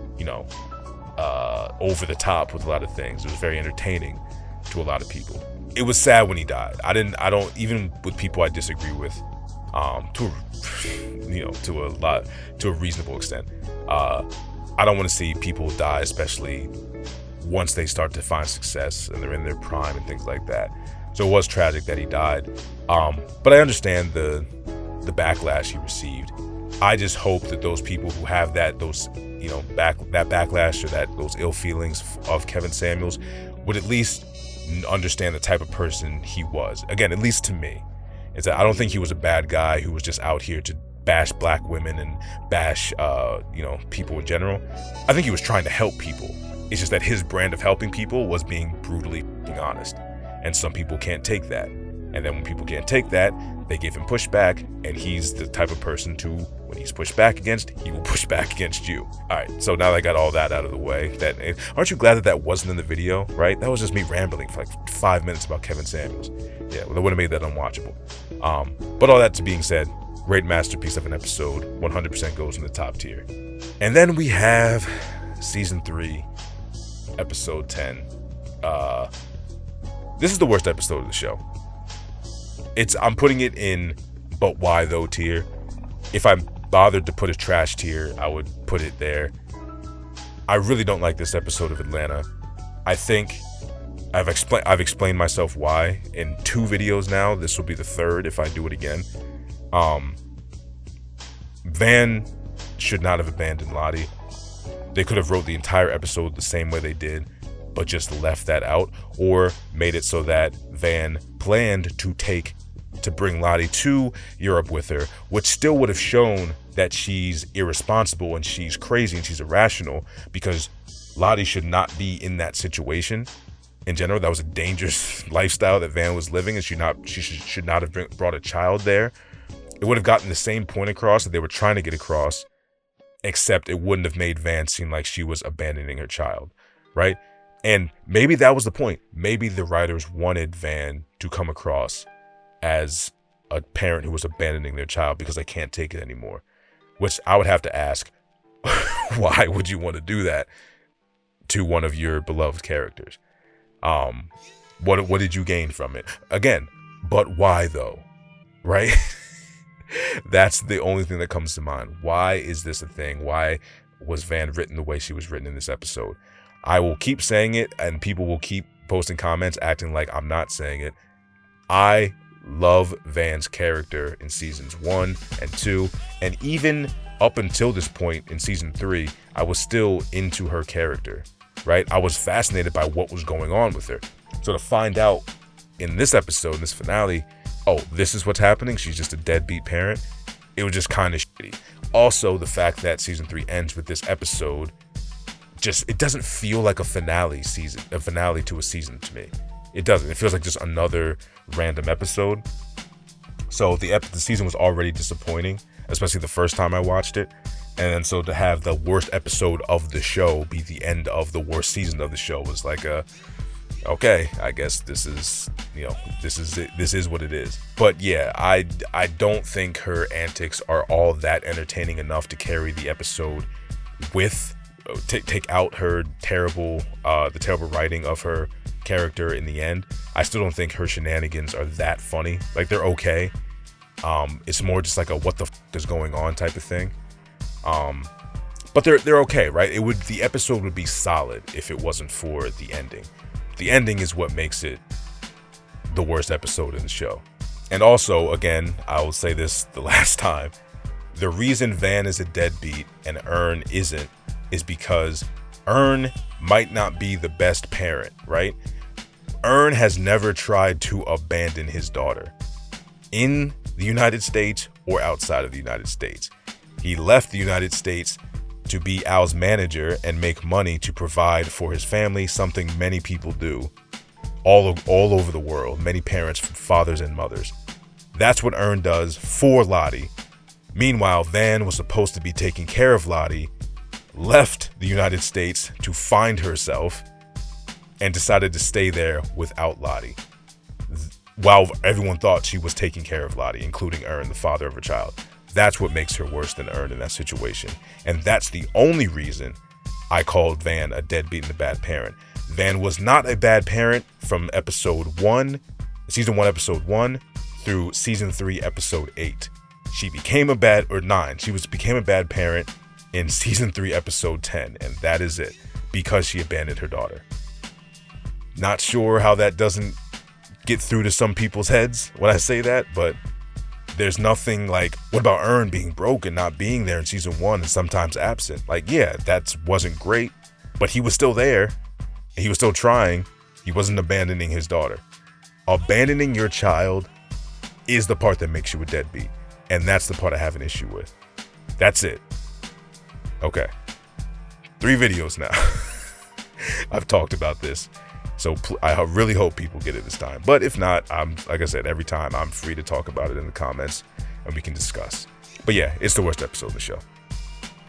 Speaker 1: over the top with a lot of things. It was very entertaining to a lot of people. It was sad when he died. I don't, even with people I disagree with, to a reasonable extent. I don't want to see people die, especially once they start to find success and they're in their prime and things like that. So it was tragic that he died. But I understand the backlash he received. I just hope that those people who have that backlash or those ill feelings of Kevin Samuels would at least understand the type of person he was. Again, at least to me, is that I don't think he was a bad guy who was just out here to bash black women and bash people in general. I think he was trying to help people. It's just that his brand of helping people was being brutally honest, and some people can't take that. And then when people can't take that, they give him pushback, and he's the type of person to, when he's pushed back against, he will push back against you. All right, so now that I got all that out of the way, aren't you glad that wasn't in the video, right? That was just me rambling for like 5 minutes about Kevin Samuels. Yeah, well, that would have made that unwatchable. But all that being said, great masterpiece of an episode, 100% goes in the top tier. And then we have season 3, episode 10. This is the worst episode of the show. I'm putting it in but why though tier. If I bothered to put a trash tier, I would put it there. I really don't like this episode of Atlanta. I think I've explained myself why in 2 videos now. This will be the 3rd if I do it again. Van should not have abandoned Lottie. They could have wrote the entire episode the same way they did, but just left that out, or made it so that Van planned to bring Lottie to Europe with her, which still would have shown that she's irresponsible and she's crazy and she's irrational, because Lottie should not be in that situation. In general, that was a dangerous lifestyle that Van was living, and she should not have brought a child there. It would have gotten the same point across that they were trying to get across, except it wouldn't have made Van seem like she was abandoning her child, right? And maybe that was the point. Maybe the writers wanted Van to come across as a parent who was abandoning their child because they can't take it anymore, which I would have to ask, why would you want to do that to one of your beloved characters? What did you gain from it? Again, but why though, right? That's the only thing that comes to mind. Why is this a thing? Why was Van written the way she was written in this episode? I will keep saying it, and people will keep posting comments acting like I'm not saying it. I love Van's character in seasons 1 and 2, and even up until this point in season 3, I was still into her character, right? I was fascinated by what was going on with her. So to find out in this episode, in this finale, oh, this is what's happening, she's just a deadbeat parent, it was just kind of shitty. Also, the fact that season 3 ends with this episode, it doesn't feel like a finale to a season to me. It doesn't. It feels like just another random episode. So the season was already disappointing, especially the first time I watched it. And then so to have the worst episode of the show be the end of the worst season of the show was like okay, I guess this is it. This is what it is. But yeah, I don't think her antics are all that entertaining enough to carry the episode with take out her terrible writing of her character in the end. I still don't think her shenanigans are that funny. Like, they're okay. It's more just like a what the f is going on type of thing. But they're okay, right? The episode would be solid if it wasn't for the ending. The ending is what makes it the worst episode in the show. And also, again, I will say this the last time, the reason Van is a deadbeat and Ern isn't is because Ern might not be the best parent, right? Ern has never tried to abandon his daughter in the United States or outside of the United States. He left the United States to be Al's manager and make money to provide for his family, something many people do all over the world, many parents, fathers and mothers. That's what Ern does for Lottie. Meanwhile, Van was supposed to be taking care of Lottie, left the United States to find herself, and decided to stay there without Lottie, while everyone thought she was taking care of Lottie, including Ern, the father of her child. That's what makes her worse than Ern in that situation. And that's the only reason I called Van a deadbeat and a bad parent. Van was not a bad parent from season 1, episode 1, through season 3, episode 8. She became a bad parent in season 3, episode 10, and that is it, because she abandoned her daughter. Not sure how that doesn't get through to some people's heads when I say that, but there's nothing like, what about Ern being broke and not being there in season 1 and sometimes absent? Like, yeah, that wasn't great, but he was still there. He was still trying. He wasn't abandoning his daughter. Abandoning your child is the part that makes you a deadbeat, and that's the part I have an issue with. That's it. Okay. 3 videos now. I've talked about this. So I really hope people get it this time. But if not, like I said, every time I'm free to talk about it in the comments and we can discuss. But yeah, it's the worst episode of the show.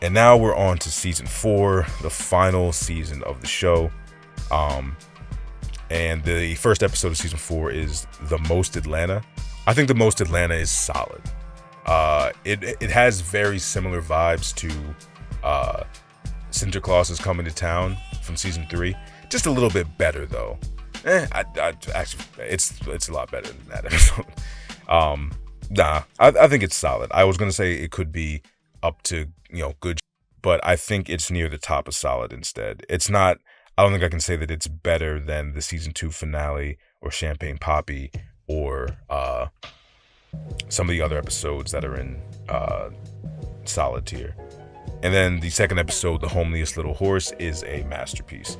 Speaker 1: And now we're on to season 4, the final season of the show. And the first episode of season 4 is The Most Atlanta. I think The Most Atlanta is solid. It has very similar vibes to Santa Claus Is Coming to Town from season 3. Just a little bit better though. Actually, it's a lot better than that episode. I think it's solid. I was gonna say it could be up to good, but I think it's near the top of solid instead. It's not. I don't think I can say that it's better than the season 2 finale or Champagne Poppy or some of the other episodes that are in solid tier. And then the second episode, The Homeliest Little Horse, is a masterpiece.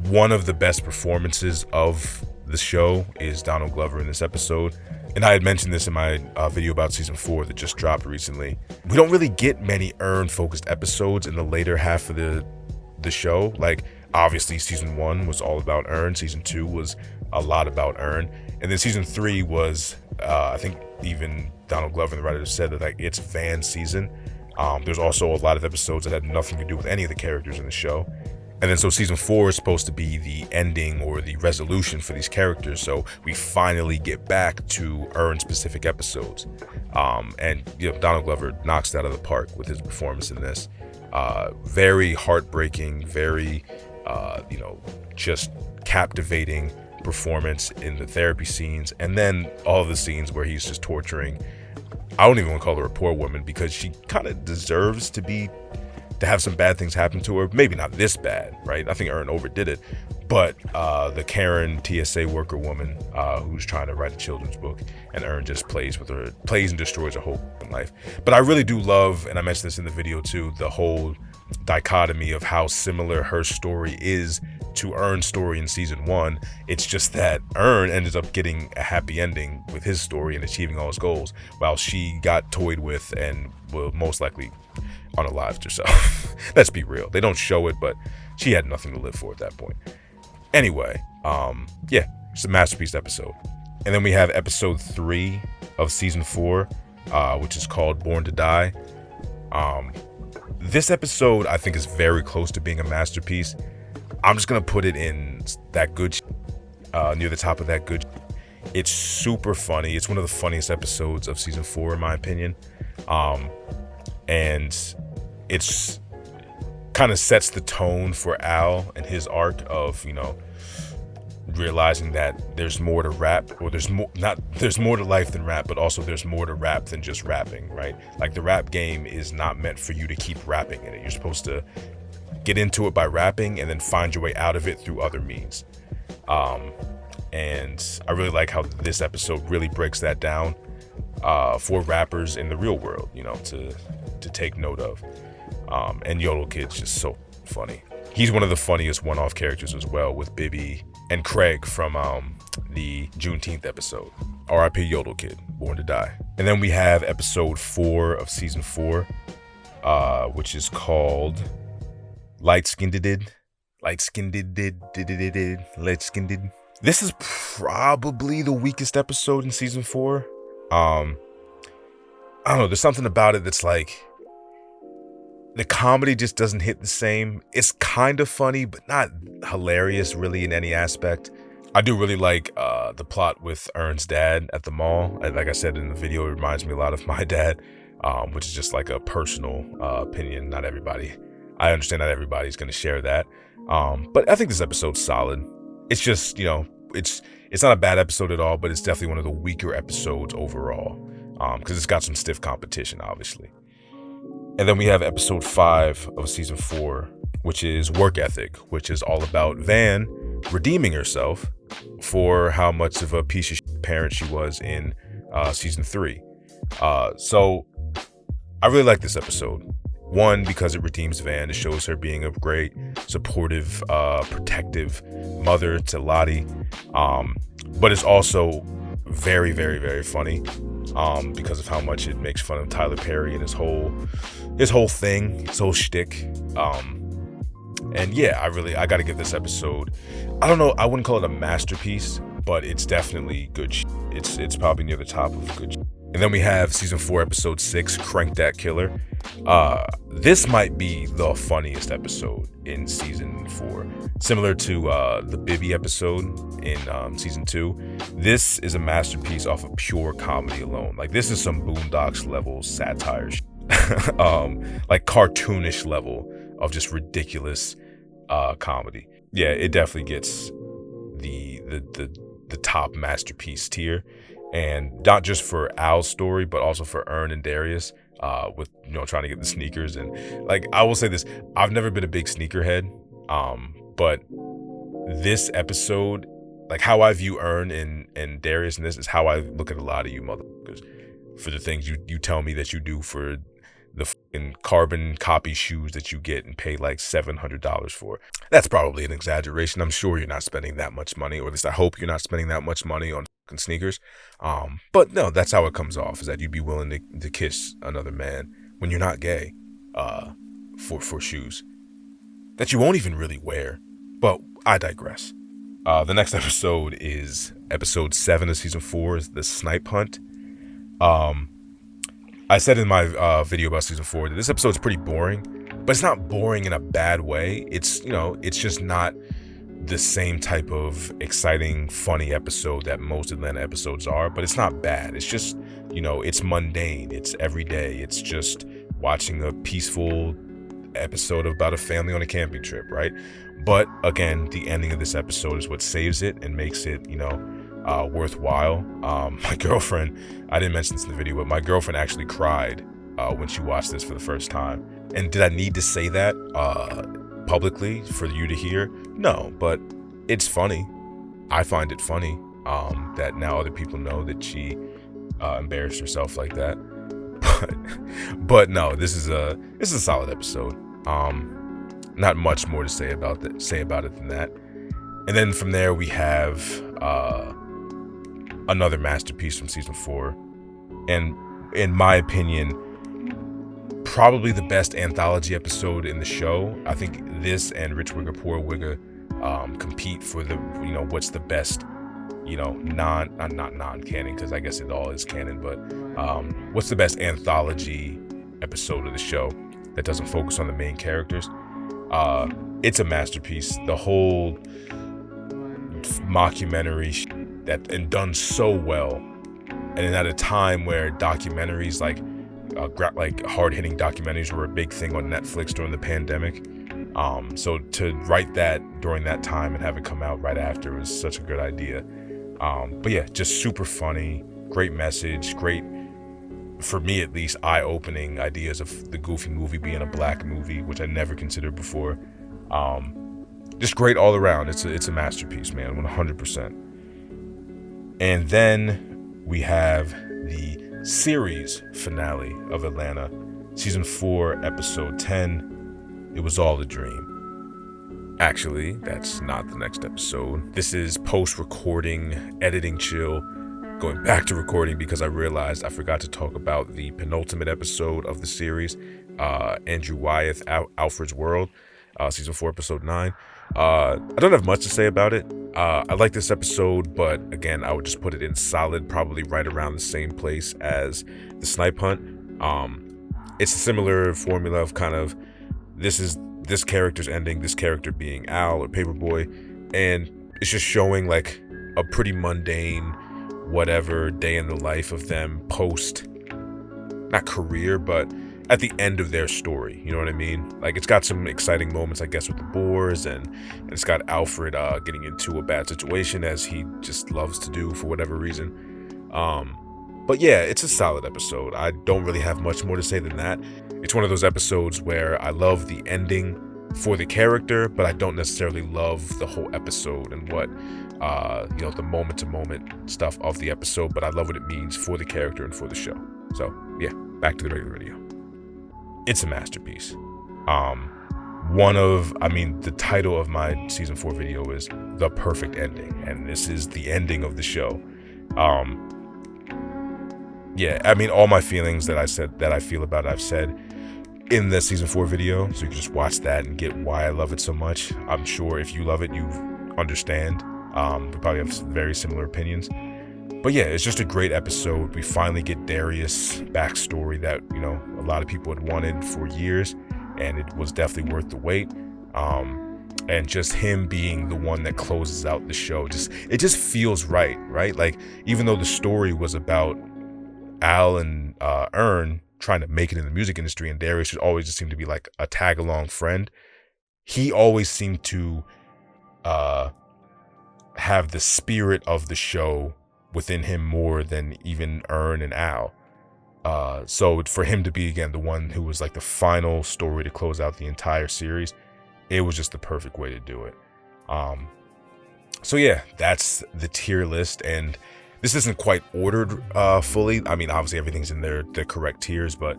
Speaker 1: One of the best performances of the show is Donald Glover in this episode. And I had mentioned this in my video about season 4 that just dropped recently. We don't really get many Ern-focused episodes in the later half of the show. Like, obviously, season 1 was all about Ern. Season 2 was a lot about Ern. And then season 3 was, I think even Donald Glover and the writer said that like it's Van's season. There's also a lot of episodes that had nothing to do with any of the characters in the show. And then so season 4 is supposed to be the ending or the resolution for these characters. So we finally get back to Ern specific episodes. And Donald Glover knocks it out of the park with his performance in this. Very heartbreaking, very, just captivating performance in the therapy scenes. And then all of the scenes where he's just torturing, I don't even want to call her a poor woman because she kind of deserves to have some bad things happen to her. Maybe not this bad, right? I think Ern overdid it, but the Karen TSA worker woman who's trying to write a children's book, and Earn just plays and destroys her whole life. But I really do love, and I mentioned this in the video too, the whole dichotomy of how similar her story is to Earn's story in season 1. It's just that Earn ended up getting a happy ending with his story and achieving all his goals, while she got toyed with and will most likely unalived herself. Let's be real. They don't show it, but she had nothing to live for at that point. Anyway, yeah, it's a masterpiece episode. And then we have episode 3 of season 4, which is called Born to Die. This episode, I think, is very close to being a masterpiece. I'm just gonna put it in that good near the top of that good. It's super funny. It's one of the funniest episodes of season 4, in my opinion. And it's kind of sets the tone for Al and his arc of, you know, realizing that there's more to rap, or there's more to life than rap, but also there's more to rap than just rapping, right? Like, the rap game is not meant for you to keep rapping in it. You're supposed to get into it by rapping and then find your way out of it through other means. And I really like how this episode really breaks that down for rappers in the real world, you know, to take note of. And Yodel Kid's just so funny. He's one of the funniest one-off characters as well, with Bibby and Craig from the Juneteenth episode. R.I.P. Yodel Kid, Born to Die. And then we have episode 4 of season 4, which is called Light-Skinned. This is probably the weakest episode in season 4. I don't know, there's something about it that's like, the comedy just doesn't hit the same. It's kind of funny, but not hilarious really in any aspect. I do really like the plot with Earn's dad at the mall. Like I said in the video, it reminds me a lot of my dad, which is just like a personal opinion. Not everybody. I understand not everybody's going to share that. But I think this episode's solid. It's just, you know, it's not a bad episode at all, but it's definitely one of the weaker episodes overall, because it's got some stiff competition, obviously. And then we have episode 5 of season 4, which is Work Ethic, which is all about Van redeeming herself for how much of a piece of shit parent she was in season 3. So I really like this episode. One, because it redeems Van. It shows her being a great, supportive, protective mother to Lottie. But it's also very, very, very funny because of how much it makes fun of Tyler Perry and his whole thing, his whole shtick. And yeah, I gotta give this episode, I don't know, I wouldn't call it a masterpiece, but it's definitely good shit. It's probably near the top of good shit. And then we have season 4, episode 6, Crank That Killer. This might be the funniest episode in season 4. Similar to the Bibby episode in season 2. This is a masterpiece off of pure comedy alone. Like, this is some Boondocks level satire shit. Like cartoonish level of just ridiculous comedy. Yeah, it definitely gets the top masterpiece tier. And not just for Al's story, but also for Earn and Darius, with, you know, trying to get the sneakers. And like, I will say this, I've never been a big sneakerhead, but this episode, like how I view Earn and Darius in this is how I look at a lot of you motherfuckers for the things you tell me that you do for the fucking carbon copy shoes that you get and pay like $700 for. That's probably an exaggeration. I'm sure you're not spending that much money, or at least I hope you're not spending that much money on fucking sneakers. But no, that's how it comes off, is that you'd be willing to kiss another man when you're not gay, for shoes that you won't even really wear. But I digress. The next episode is episode 7 of season 4, is the Snipe Hunt. I said in my video about season 4 that this episode's pretty boring, but it's not boring in a bad way. It's, you know, it's just not the same type of exciting, funny episode that most Atlanta episodes are, but it's not bad. It's just, you know, it's mundane. It's everyday. It's just watching a peaceful episode about a family on a camping trip, right? But again, the ending of this episode is what saves it and makes it, you know, worthwhile. My girlfriend, I didn't mention this in the video, but my girlfriend actually cried when she watched this for the first time. And did I need to say that publicly for you to hear? No, but it's funny. I find it funny that now other people know that she embarrassed herself like that. But no, this is a solid episode. Not much more to say about it than that. And then from there we have another masterpiece from season 4, and in my opinion, probably the best anthology episode in the show. I think this and Rich Wigger Poor Wigger compete for the, what's the best, not non-canon, because I guess it all is canon, but what's the best anthology episode of the show that doesn't focus on the main characters. It's a masterpiece. The whole mockumentary and done so well, and at a time where documentaries like hard-hitting documentaries were a big thing on Netflix during the pandemic. So to write that during that time and have it come out right after was such a good idea. But yeah, just super funny, great message, great, for me at least, eye-opening ideas of the Goofy movie being a black movie, which I never considered before. Just great all around. It's a masterpiece, man, 100%. And then we have the series finale of Atlanta, season 4, episode 10. It was all a dream. Actually, that's not the next episode. This is post-recording, editing chill, going back to recording because I realized I forgot to talk about the penultimate episode of the series, Andrew Wyeth, Alfred's World, season 4, episode 9. I don't have much to say about it. I like this episode, but again, I would just put it in solid, probably right around the same place as the Snipe Hunt. It's a similar formula of kind of, this is this character's ending, this character being Al or Paperboy, and it's just showing like a pretty mundane, whatever, day in the life of them post, not career, but at the end of their story, you know what I mean? Like, it's got some exciting moments, I guess, with the Boers, and it's got Alfred getting into a bad situation, as he just loves to do for whatever reason. But yeah, it's a solid episode. I don't really have much more to say than that. It's one of those episodes where I love the ending for the character, but I don't necessarily love the whole episode and what, the moment-to-moment stuff of the episode, but I love what it means for the character and for the show. So yeah, back to the regular video. It's a masterpiece. The title of my season 4 video is The Perfect Ending, and this is the ending of the show. All my feelings that I feel about it, I've said in the season 4 video, so you can just watch that and get why I love it so much. I'm sure if you love it, you understand. We probably have very similar opinions. But yeah, it's just a great episode. We finally get Darius' backstory that, a lot of people had wanted for years, and it was definitely worth the wait. And just him being the one that closes out the show, it just feels right? Like, even though the story was about Al and Ern trying to make it in the music industry, and Darius should always just seem to be like a tag-along friend, he always seemed to have the spirit of the show within him more than even Ern and Al. So for him to be, again, the one who was like the final story to close out the entire series, it was just the perfect way to do it. So yeah, that's the tier list, and this isn't quite ordered fully. I mean, obviously everything's in the correct tiers, but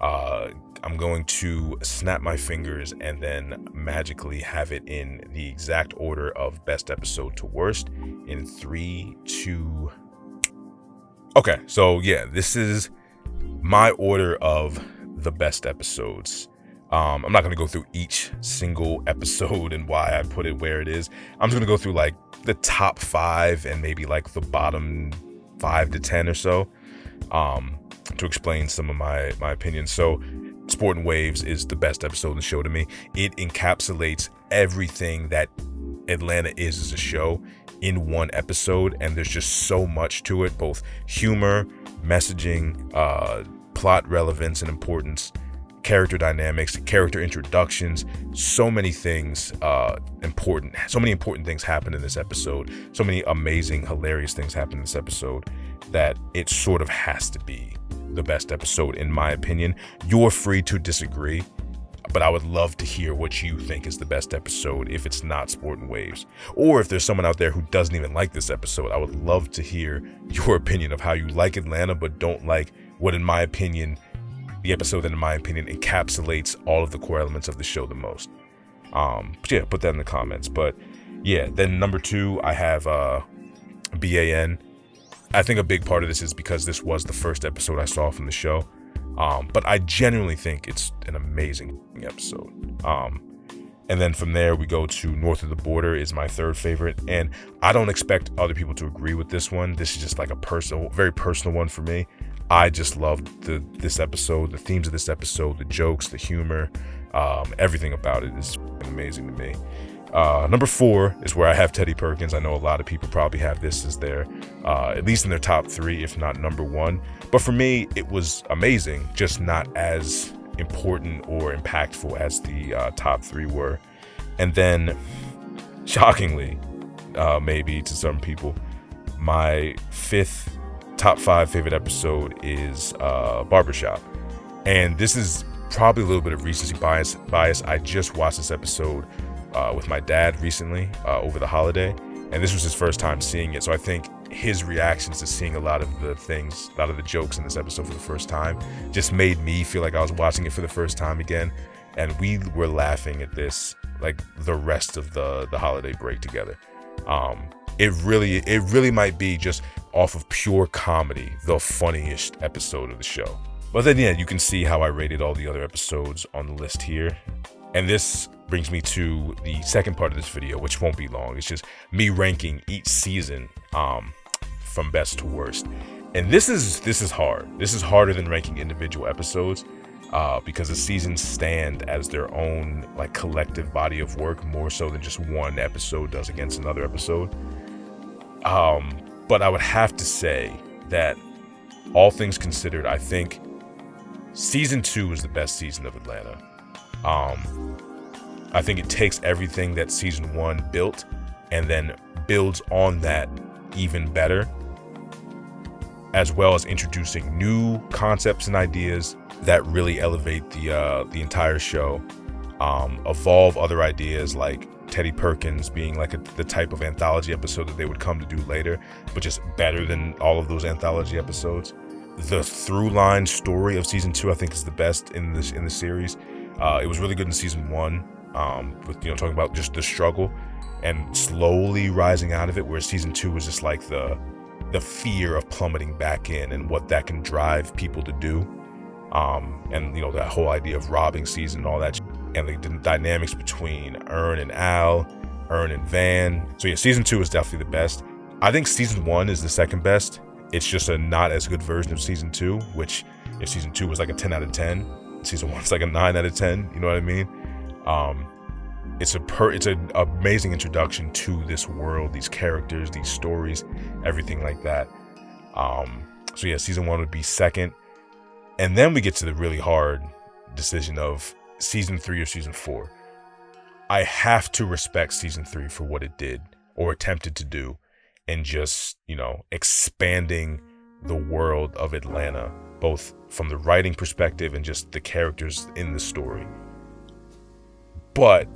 Speaker 1: I'm going to snap my fingers and then magically have it in the exact order of best episode to worst in 3, 2. Okay, so yeah, this is my order of the best episodes. I'm not going to go through each single episode and why I put it where it is. I'm just going to go through like the top 5 and maybe like the bottom 5 to 10 or so to explain some of my opinions. So Sport and Waves is the best episode in the show to me. It encapsulates everything that Atlanta is as a show in one episode, and there's just so much to it, both humor, messaging, plot relevance and importance, character dynamics, character introductions, so many things important. So many important things happen in this episode. So many amazing, hilarious things happen in this episode that it sort of has to be the best episode, in my opinion. You're free to disagree. But I would love to hear what you think is the best episode if it's not Sport and Waves. Or if there's someone out there who doesn't even like this episode, I would love to hear your opinion of how you like Atlanta but don't like what, in my opinion, the episode that, in my opinion, encapsulates all of the core elements of the show the most. But yeah, put that in the comments. But yeah, then number 2, I have BAN. I think a big part of this is because this was the first episode I saw from the show. But I genuinely think it's an amazing episode. And then from there, we go to North of the Border is my 3rd favorite. And I don't expect other people to agree with this one. This is just like a very personal one for me. I just loved this episode, the themes of this episode, the jokes, the humor, everything about it is amazing to me. Number 4 is where I have Teddy Perkins. I know a lot of people probably have this as their, at least in their top 3, if not number 1. But for me, it was amazing, just not as important or impactful as the top 3 were. And then, shockingly, maybe to some people, my 5th top 5 favorite episode is Barbershop. And this is probably a little bit of recency bias. I just watched this episode with my dad recently over the holiday, and this was his first time seeing it. So I think his reactions to seeing a lot of the jokes in this episode for the first time just made me feel like I was watching it for the first time again. And we were laughing at this like the rest of the holiday break together. It really might be, just off of pure comedy, the funniest episode of the show. But then yeah, you can see how I rated all the other episodes on the list here. And this brings me to the second part of this video, which won't be long. It's just me ranking each season from best to worst. And this is hard. This is harder than ranking individual episodes because the seasons stand as their own like collective body of work, more so than just one episode does against another episode. But I would have to say that, all things considered, I think season 2 is the best season of Atlanta. I think it takes everything that season 1 built and then builds on that even better, as well as introducing new concepts and ideas that really elevate the entire show. Evolve other ideas like Teddy Perkins being like the type of anthology episode that they would come to do later, but just better than all of those anthology episodes. The through line story of season 2, I think, is the best in the series. It was really good in season 1, with talking about just the struggle and slowly rising out of it, where season 2 was just like the fear of plummeting back in and what that can drive people to do, and that whole idea of robbing season and all that, and the dynamics between Ern and Al, Ern and Van. So yeah, season 2 is definitely the best. I think season 1 is the second best. It's just a not as good version of season 2, which if season 2 was like a 10 out of 10, season 1 is like a 9 out of 10. You know what I mean? It's an amazing introduction to this world, these characters, these stories, everything like that. So yeah, season 1 would be second. And then we get to the really hard decision of season 3 or season 4. I have to respect season 3 for what it did or attempted to do, and just, expanding the world of Atlanta, both from the writing perspective and just the characters in the story. But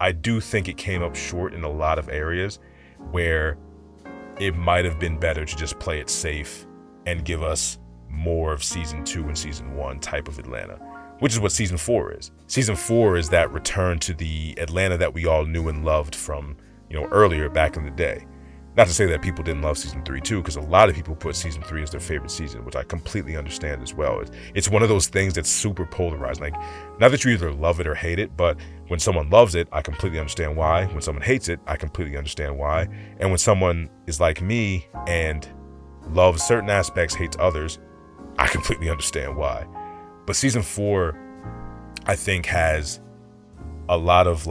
Speaker 1: I do think it came up short in a lot of areas where it might have been better to just play it safe and give us more of season 2 and season 1 type of Atlanta, which is what season 4 is. Season 4 is that return to the Atlanta that we all knew and loved from, earlier back in the day. Not to say that people didn't love season 3 too, because a lot of people put season 3 as their favorite season, which I completely understand as well. It's one of those things that's super polarizing. Like, not that you either love it or hate it, but when someone loves it, I completely understand why. When someone hates it, I completely understand why. And when someone is like me and loves certain aspects, hates others, I completely understand why. But season 4, I think, has a lot of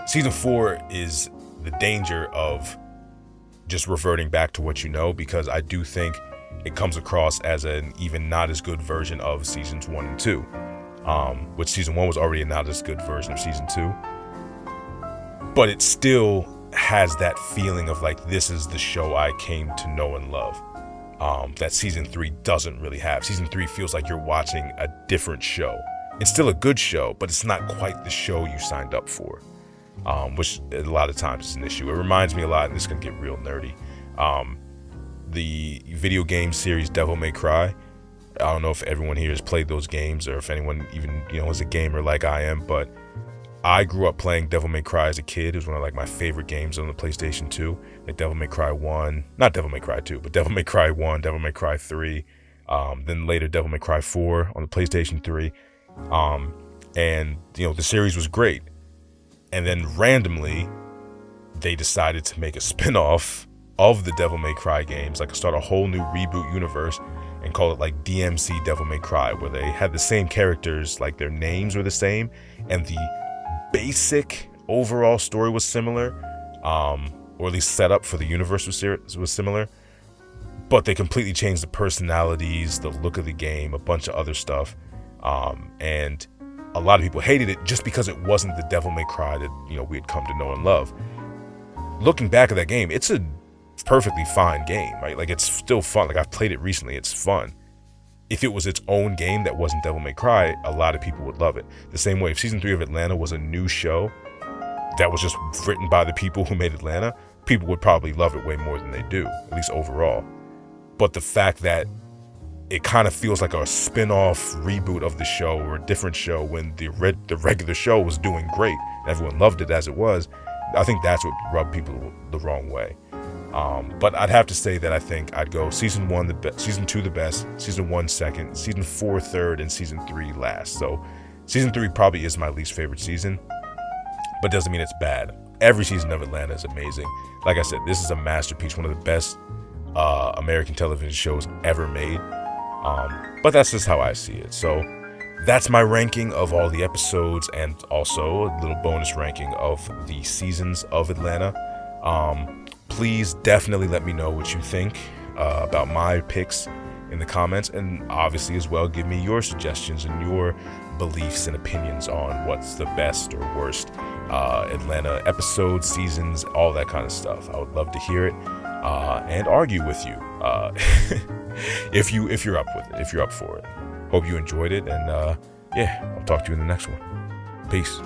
Speaker 1: season 4 is the danger of just reverting back to what you know, because I do think it comes across as an even not as good version of seasons 1 and 2, which season 1 was already a not as good version of season 2, but it still has that feeling of this is the show I came to know and love, that season 3 doesn't really have. Season 3 feels like you're watching a different show, It's still a good show, but it's not quite the show you signed up for, which a lot of times is an issue. It reminds me a lot, and this is going to get real nerdy, the video game series Devil May Cry. I don't know if everyone here has played those games, or if anyone even, is a gamer like I am, but I grew up playing Devil May Cry as a kid. It was one of like my favorite games on the PlayStation 2, like Devil May Cry 1, not Devil May Cry 2, but Devil May Cry 1, Devil May Cry 3, then later Devil May Cry 4 on the PlayStation 3. And the series was great. And then randomly they decided to make a spin-off of the Devil May Cry games, like start a whole new reboot universe and call it like DMC Devil May Cry, where they had the same characters, like their names were the same, and the basic overall story was similar, or at least setup for the universe was similar, but they completely changed the personalities, the look of the game, a bunch of other stuff, and a lot of people hated it just because it wasn't the Devil May Cry that we had come to know and love. Looking back at that game, it's a perfectly fine game, right? Like, it's still fun. Like, I've played it recently, it's fun. If it was its own game that wasn't Devil May Cry, a lot of people would love it. The same way, if season 3 of Atlanta was a new show that was just written by the people who made Atlanta, people would probably love it way more than they do, at least overall. But the fact that it kind of feels like a spin-off reboot of the show, or a different show, when the regular show was doing great, everyone loved it as it was, I think that's what rubbed people the wrong way. But I'd have to say that I think I'd go season 1 the best, season 2 the best, season 1 second, season 4 third, and season 3 last. So season 3 probably is my least favorite season, but doesn't mean it's bad. Every season of Atlanta is amazing. Like I said, this is a masterpiece, one of the best American television shows ever made. But that's just how I see it. So that's my ranking of all the episodes, and also a little bonus ranking of the seasons of Atlanta. Please definitely let me know what you think about my picks in the comments, and obviously as well give me your suggestions and your beliefs and opinions on what's the best or worst Atlanta episodes, seasons, all that kind of stuff. I would love to hear it and argue with you if you're up with it, if you're up for it. Hope you enjoyed it, and yeah, I'll talk to you in the next one. Peace.